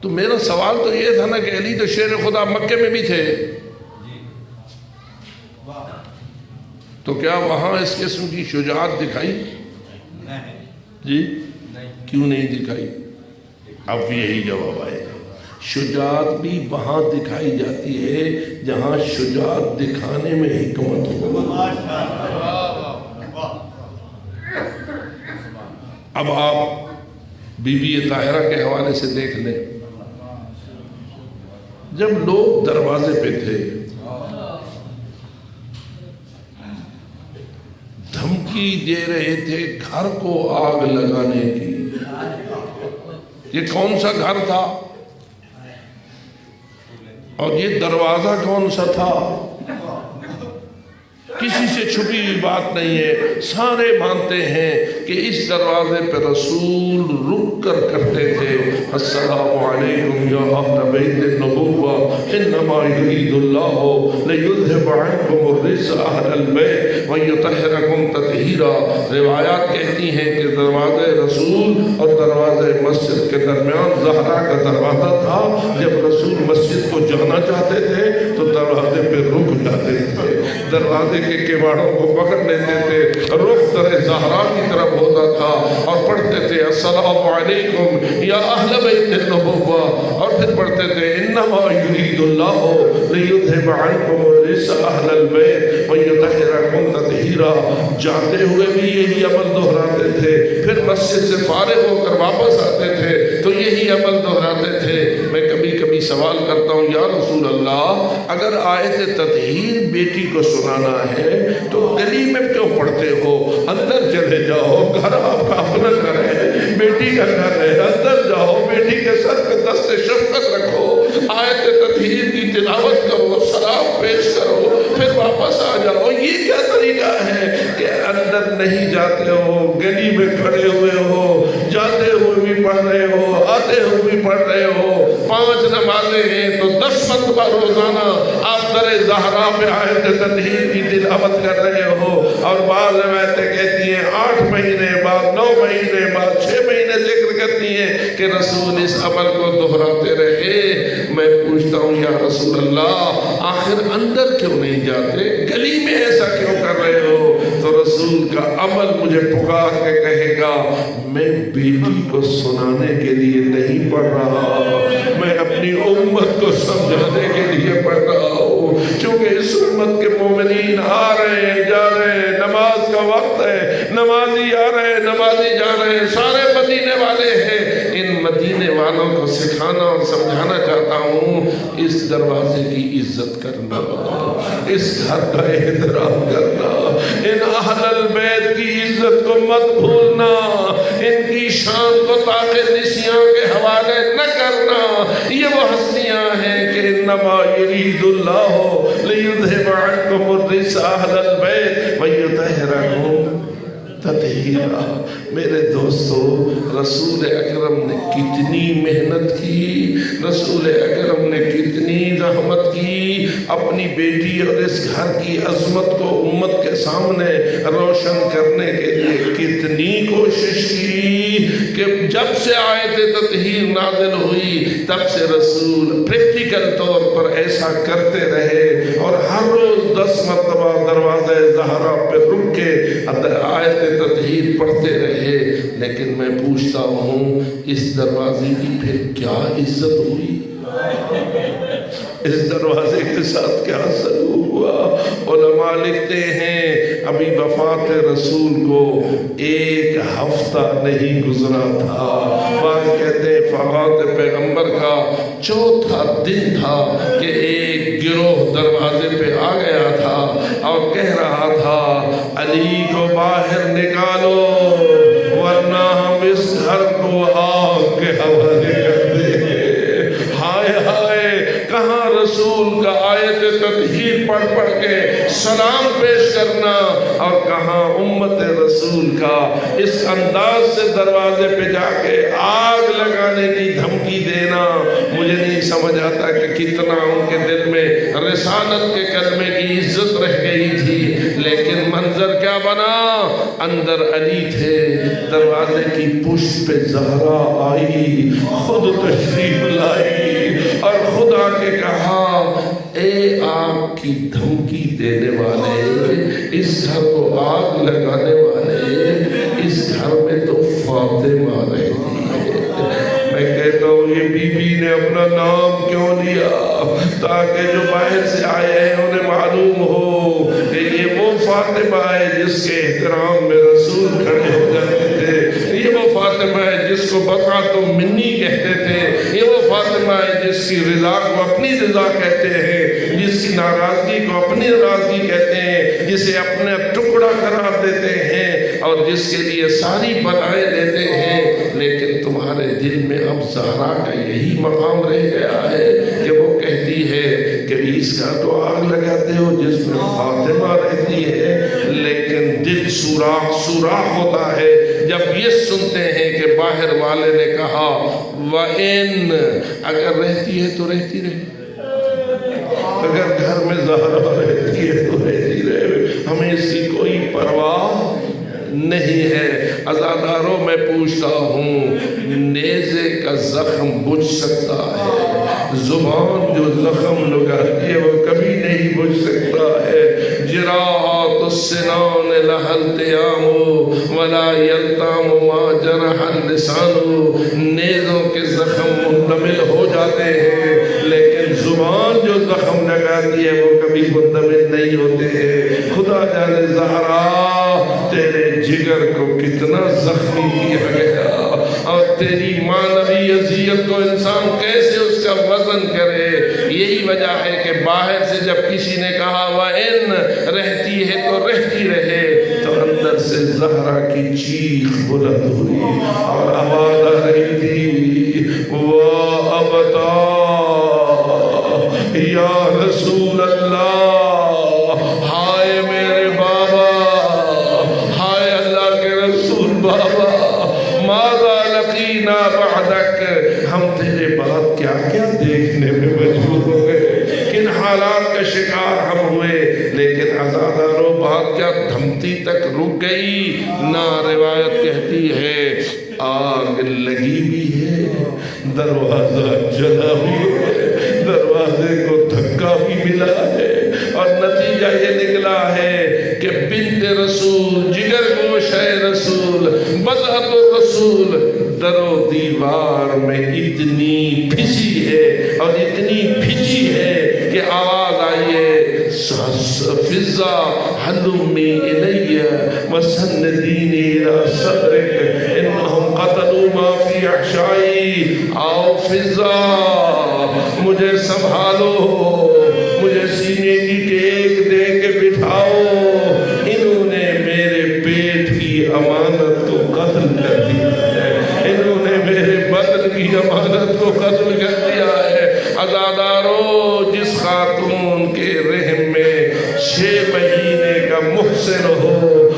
S1: تو میرا سوال تو یہ تھا نا کہ علی تو شیر خدا مکے میں بھی تھے، تو کیا وہاں اس قسم کی شجاعت دکھائی؟ جی کیوں نہیں دکھائی؟ اب یہی جواب آئے گا، شجاعت بھی وہاں دکھائی جاتی ہے جہاں شجاعت دکھانے میں حکمت ہو۔ اب آپ بی بی طاہرہ کے حوالے سے دیکھ لیں، جب لوگ دروازے پہ تھے دھمکی دے رہے تھے گھر کو آگ لگانے کی، یہ کون سا گھر تھا اور یہ دروازہ کون سا تھا؟ کسی سے چھپی ہوئی بات نہیں ہے، سارے مانتے ہیں کہ اس دروازے پہ رسول رک کر کرتے تھے السلام علیکم یا اہل بیت النبوہ انما یرید اللہ لیذہب عنکم الرجس اہل البیت ویطہرکم تطہیرا۔ روایات کہتی ہیں کہ دروازے رسول اور دروازے مسجد کے درمیان زہرا کا دروازہ تھا، جب رسول مسجد کو جانا چاہتے تھے تو دروازے پہ رک جاتے تھے، دروازے کے کیواڑوں کو پکڑ لیتے تھے، رخ در زہرا کی طرف ہوتا تھا اور پڑھتے تھے السلام علیکم یا اہل بیت النبوہ، اور پھر پڑھتے تھے انما یرید اللہ لیذہب عنکم الرجس اہل البیت ویطہرکم تطہیرا۔ جاتے ہوئے بھی یہی عمل دہراتے تھے، پھر مسجد سے فارغ ہو کر واپس آتے تھے تو یہی عمل دہراتے تھے۔ میں کبھی کبھی سوال کرتا ہوں یا رسول اللہ، اگر آیت تطہیر بیٹی کو سنانا ہے تو گلی میں کیوں پڑھتے ہو؟ اندر چلے جاؤ، گھر آپ کا اپنا گھر ہے، بیٹی کا گھر ہے، اندر جاؤ، بیٹی کے سر پہ دست شفقت رکھو، آیت تطہیر کی تلاوت کرو، سلام پیش کرو، پھر واپس آ جاؤ۔ یہ کیا طریقہ ہے کہ اندر نہیں جاتے ہو، گلی میں کھڑے ہوئے ہو، جاتے ہوئے بھی پڑھ رہے ہو، آتے ہوئے بھی پڑھ رہے ہو، 5 نمازیں ہیں تو 10 مرتبہ روزانہ آپ در زہرا پہ آیت تطہیر کی تلاوت کر رہے ہو، اور بعض روایتیں کہتی ہیں 8 مہینے بعد، 9 مہینے بعد، 6 مہینے ذکر کرتی ہیں کہ رسول اس عمل کو دہراتے رہے۔ میں پوچھتا ہوں یا رسول اللہ، آخر اندر کیوں نہیں جاتے؟ گلی میں ایسا کیوں کر رہے ہو؟ تو رسول کا عمل مجھے پکار کے کہے گا میں بیٹی کو سنانے کے لیے نہیں پڑھ رہا، میں اپنی امت کو سمجھانے کے لیے پڑھ رہا ہوں، کیونکہ اس امت کے مومنین آ رہے ہیں، جا رہے ہیں، نماز کا وقت ہے، نمازی آ رہے ہیں، نمازی جا رہے ہیں، سارے مدینے والے ہیں۔ ان مدینے والوں کو سکھانا اور سمجھانا چاہتا ہوں، اس دروازے کی عزت کرنا، اس گھر کا احترام کرنا، ان اہل البیت کی عزت کو مت بھولنا، ان کی شان کو طاقت نسیاں کے حوالے نہ کرنا۔ یہ وہ ہستیاں ہیں کہ انما یرید اللہ لیذہب عنکم الرجس اہل البیت ویطہرکم تطہیرا۔ میرے دوستو، رسول اکرم نے کتنی محنت کی، رسول اکرم نے کتنی زحمت کی، اپنی بیٹی اور اس گھر کی عظمت کو امت کے سامنے روشن کرنے کے لیے کتنی کوشش کی کہ جب سے آیت تطہیر نازل ہوئی تب سے رسول پریکٹیکل طور پر ایسا کرتے رہے، اور ہر روز 10 مرتبہ دروازہ زہرا پہ رک کے آیت تطہیر پڑھتے رہے۔ لیکن میں پوچھتا ہوں، اس دروازے کی پھر کیا عزت ہوئی؟ اس دروازے کے ساتھ کیا سلوک ہوا؟ علماء لکھتے ہیں ابھی وفات رسول کو 1 ہفتہ نہیں گزرا تھا، بعض کہتے ہیں وفات پیغمبر کا 4تھا دن تھا کہ ایک گروہ دروازے پہ آ گیا تھا اور کہہ رہا تھا علی کو باہر نکالو ورنہ ہم اس گھر کو آگ کے حوالے کر دیں گے۔ ہائے ہائے، کہاں رسول کا آیت تطہیر پڑھ پڑھ کے سلام پیش کرنا، اور کہاں امت رسول کا اس انداز سے دروازے پہ جا کے آگ لگانے کی دھمکی دینا۔ مجھے نہیں سمجھ آتا کہ کتنا ان کے دل میں رسالت کے کلمے کی عزت رہ گئی تھی، لیکن منظر کیا بنا؟ اندر علی تھے، دروازے کی پشت پہ زہرا آئی، خود تشریف لائی اور خدا کے کہا اے آگ کی دھمکی دینے والے، اس گھر کو آگ لگانے والے، اس گھر میں تو فاطمہ رہتی ہے۔ میں کہتا ہوں یہ بی بی نے اپنا نام کیوں لیا؟ تاکہ جو باہر سے آئے ہیں انہیں معلوم ہو کہ یہ وہ فاطمہ ہے جس کے احترام میں رسول کھڑے ہو جاتے تھے، یہ وہ فاطمہ ہے جس کو بطعۃ منی کہتے تھے، یہ وہ فاطمہ ہے جس کی رضا کو اپنی رضا کہتے ہیں، جس کی ناراضگی کو اپنی ناراضگی کہتے ہیں، جسے اپنا ٹکڑا قرار دیتے ہیں اور جس کے لیے ساری بلائیں دیتے ہیں۔ لیکن تمہارے دل میں اب زہرا کا یہی مقام رہ گیا ہے کہ وہ کہتی ہے کہ اس کا تو آگ لگاتے ہو جس میں فاطمہ رہتی ہے، لیکن دل سوراخ ہوتا ہے جب یہ سنتے ہیں کہ باہر والے نے کہا وَإِن، اگر رہتی ہے تو رہتی رہے، اگر گھر میں زہرا رہتی ہے تو رہتی رہے، ہمیں اس کی کوئی پرواہ نہیں ہے۔ عزاداروں میں پوچھتا ہوں، نیزے کا زخم بجھ سکتا ہے، زبان جو زخم لگاتی ہے وہ کبھی نہیں بجھ سکتا ہے۔ جراحات السنان لها التیام ولا یلتام ما جرح اللسان، نیزوں کے زخم منتمل ہو جاتے ہیں لیکن زبان جو زخم لگاتی ہے وہ کبھی منتمل نہیں ہوتے ہیں۔ خدا جانے زہرا تیرے جگر کو کتنا زخمی کیا گیا، اور تیری معنوی اذیت کو انسان کیسے اس کا وزن کرے۔ یہی وجہ ہے کہ باہر سے جب کسی نے کہا وَإِن، رہتی ہے تو رہتی رہے، تو اندر سے زہرا کی چیخ بلند ہوئی اور آواز آ رہی تھی وَأَبْتَا یا رسول اللہ، ہائے میرے بابا، ہائے اللہ کے رسول بابا، ماذا لقینا بعدک، ہم تیرے بعد کیا کیا دیکھنے میں مجبور ہو گئے، کن حالات کا شکار ہم ہوئے۔ لیکن عزاداروں بات کیا دھمتی تک رک گئی نہ، روایت کہتی ہے آگ لگی بھی ہے، دروازہ جلا بھی ہے، دروازے کو دھکا بھی ملا ہے، اور نتیجہ یہ نکلا ہے کہ بنت رسول، جگر گوش ہے رسول، بضعۃ الرسول، در و دیوار میں اتنی پھسی ہے اور اتنی پھچی ہے کہ آواز آئیے فضا حلمی الی وسندینی الى صدرک انہم قتلوا ما فی احشائی، آؤ فضا مجھے سنبھالو، مجھے سینے کی ٹیک دے کے بٹھاؤ، انہوں نے میرے پیٹ کی امانت کو قتل کر دیا ہے، انہوں نے میرے بدن کی امانت کو قتل کر دیا ہے۔ عزاداروں، جس خاتون کے رحم میں 6 مہینے کا محسن ہو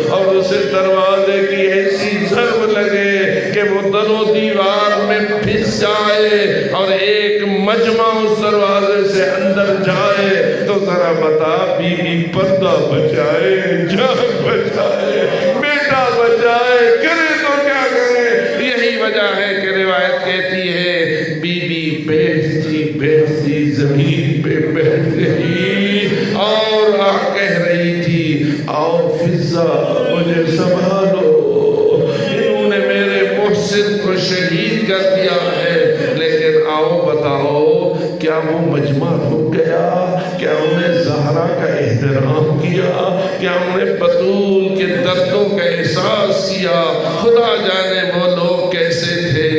S1: اور اسے دروازے کی ایسی ضرب لگے کہ وہ در و دیوار میں پھس جائے اور ایک مجمع اس دروازے سے اندر جائے، تو ذرا بتا بی بی پردہ بچائے، جان بچائے، بیٹا بچائے، کرے تو کیا کرے۔ یہی وجہ ہے کہ روایت کہتی ہے بی بی بیٹھتی زمین پہ بیٹھ گئی اور کہہ رہی تھی آؤ فضا مجھے سنبھالو، انہوں نے میرے محسن کو شہید کر دیا ہے، لیکن آؤ بتاؤ کیا وہ مجمع رک گیا؟ کیا انہیں زہرا کا احترام کیا؟ کیا انہیں بطول کے دردوں کا احساس کیا؟ خدا جانے وہ لوگ کیسے تھے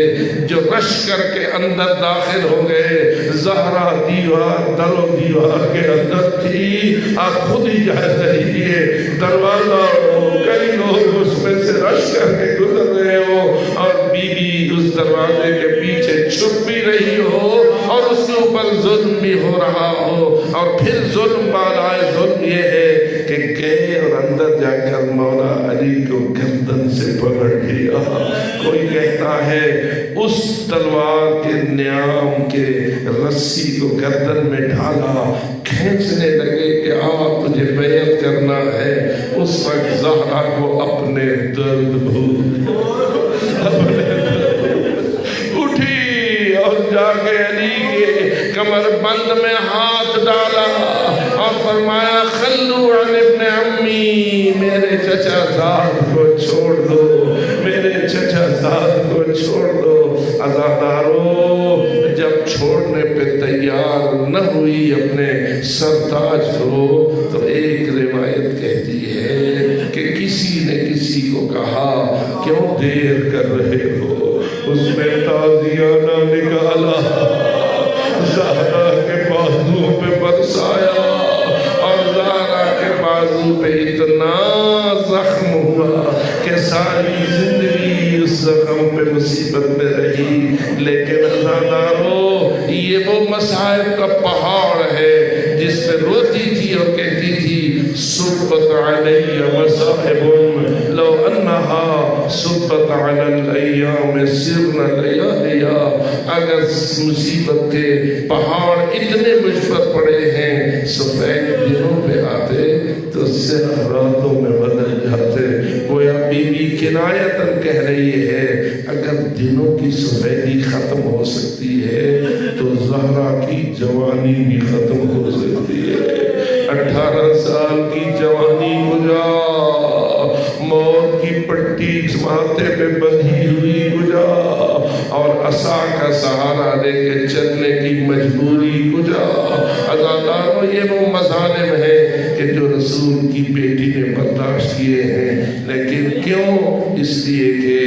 S1: جو رش کر کے اندر داخل ہو گئے۔ زہرا دیوار در و دیوار کے اندر تھی، آپ خود ہی جائزہ لیجئے، دروازہ کئی لوگ اس میں سے رش کر کے گزر رہے ہو اور بی بی اس دروازے کے پیچھے چھپ بھی رہی ہو اور اس کے اوپر ظلم بھی ہو رہا ہو، اور پھر ظلم بالائے ظلم یہ ہے کہ گئے اور اندر جا کر مولا علی کو گردن سے پکڑ لیا۔ کوئی کہتا ہے اس تلوار کے نیام کے رسی کو گردن میں ڈھالا، کھینچنے لگے کہ آپ تجھے بیعت کرنا ہے، اس وقت زہرا کو اپنے درد بھول اٹھی اور جا کے علی کے کمر بند میں ہاتھ ڈالا اور فرمایا خلو عن ابن عمی، میرے چچا زاد کو چھوڑ دو، میرے چچا زاد کو چھوڑ دو۔ عزاداروں، جب چھوڑنے پہ تیار نہ ہوئی اپنے سرتاج کو، تو ایک روایت کہتی ہے کہ کسی نے کسی کو کہا کیوں دیر کر رہے ہو؟ اس نے تازیانہ نکالا، زہرا کے بازو پہ برسایا، اور زہرا کے بازو پہ اتنا زخم ہوا کہ ساری زندگی اس زخم پہ مصیبت میں رہی۔ لیکن عزادارو، یہ وہ مصائب کا پہاڑ ہے جس پہ روتی تھی اور کہتی تھی صبت علی مصائب لو انہا صبت علی الایام سرنا لیالیا۔ اگر مصیبت کے پہاڑ اتنے مجھ پر پڑے ہیں، سفید دنوں پہ آتے تو صرف راتوں میں بدل جاتے۔ گویا بی بی کنایتاً کہہ رہی ہے اگر دنوں کی سفیدی ختم ہو سکتی ہے تو زہرا کی جوانی بھی ختم ہو سکتی ہے۔ 18 سال کی جوانی گزا، موت کی پٹی ماتھے پہ بندھی ہوئی گزا، اور عصا کا سہارا لے کے چلنے کی مجبوری گزا۔ عزادارو، یہ وہ مظالم ہے کہ جو رسول کی بیٹی نے برداشت کیے ہیں، لیکن کیوں؟ اس لیے کہ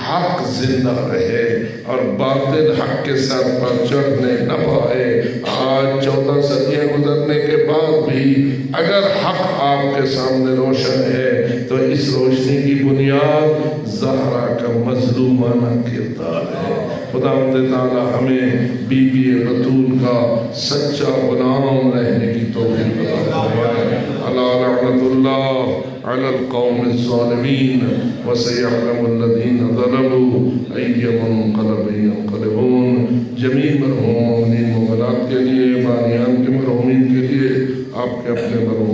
S1: حق زندہ رہے اور باطل حق کے سر پر چڑھنے نہ پائے۔ آج 14 صدیاں گزرنے کے بعد بھی اگر حق آپ کے سامنے روشن ہے تو اس روشنی کی بنیاد زہرا کا مظلومانہ کردار ہے۔ خداوند تعالی ہمیں بی بی بطول کا سچا غلام رہنے کی توفیق عطا فرمائے۔ الا لعنت اللہ علی القوم الظالمین وسيعلم الذین ظلموا أي منقلب ينقلبون۔ جمیع مرحوم مومنین مومنات کے لیے، بانیان کے مرحومین کے لیے، آپ کے اپنے مرحوم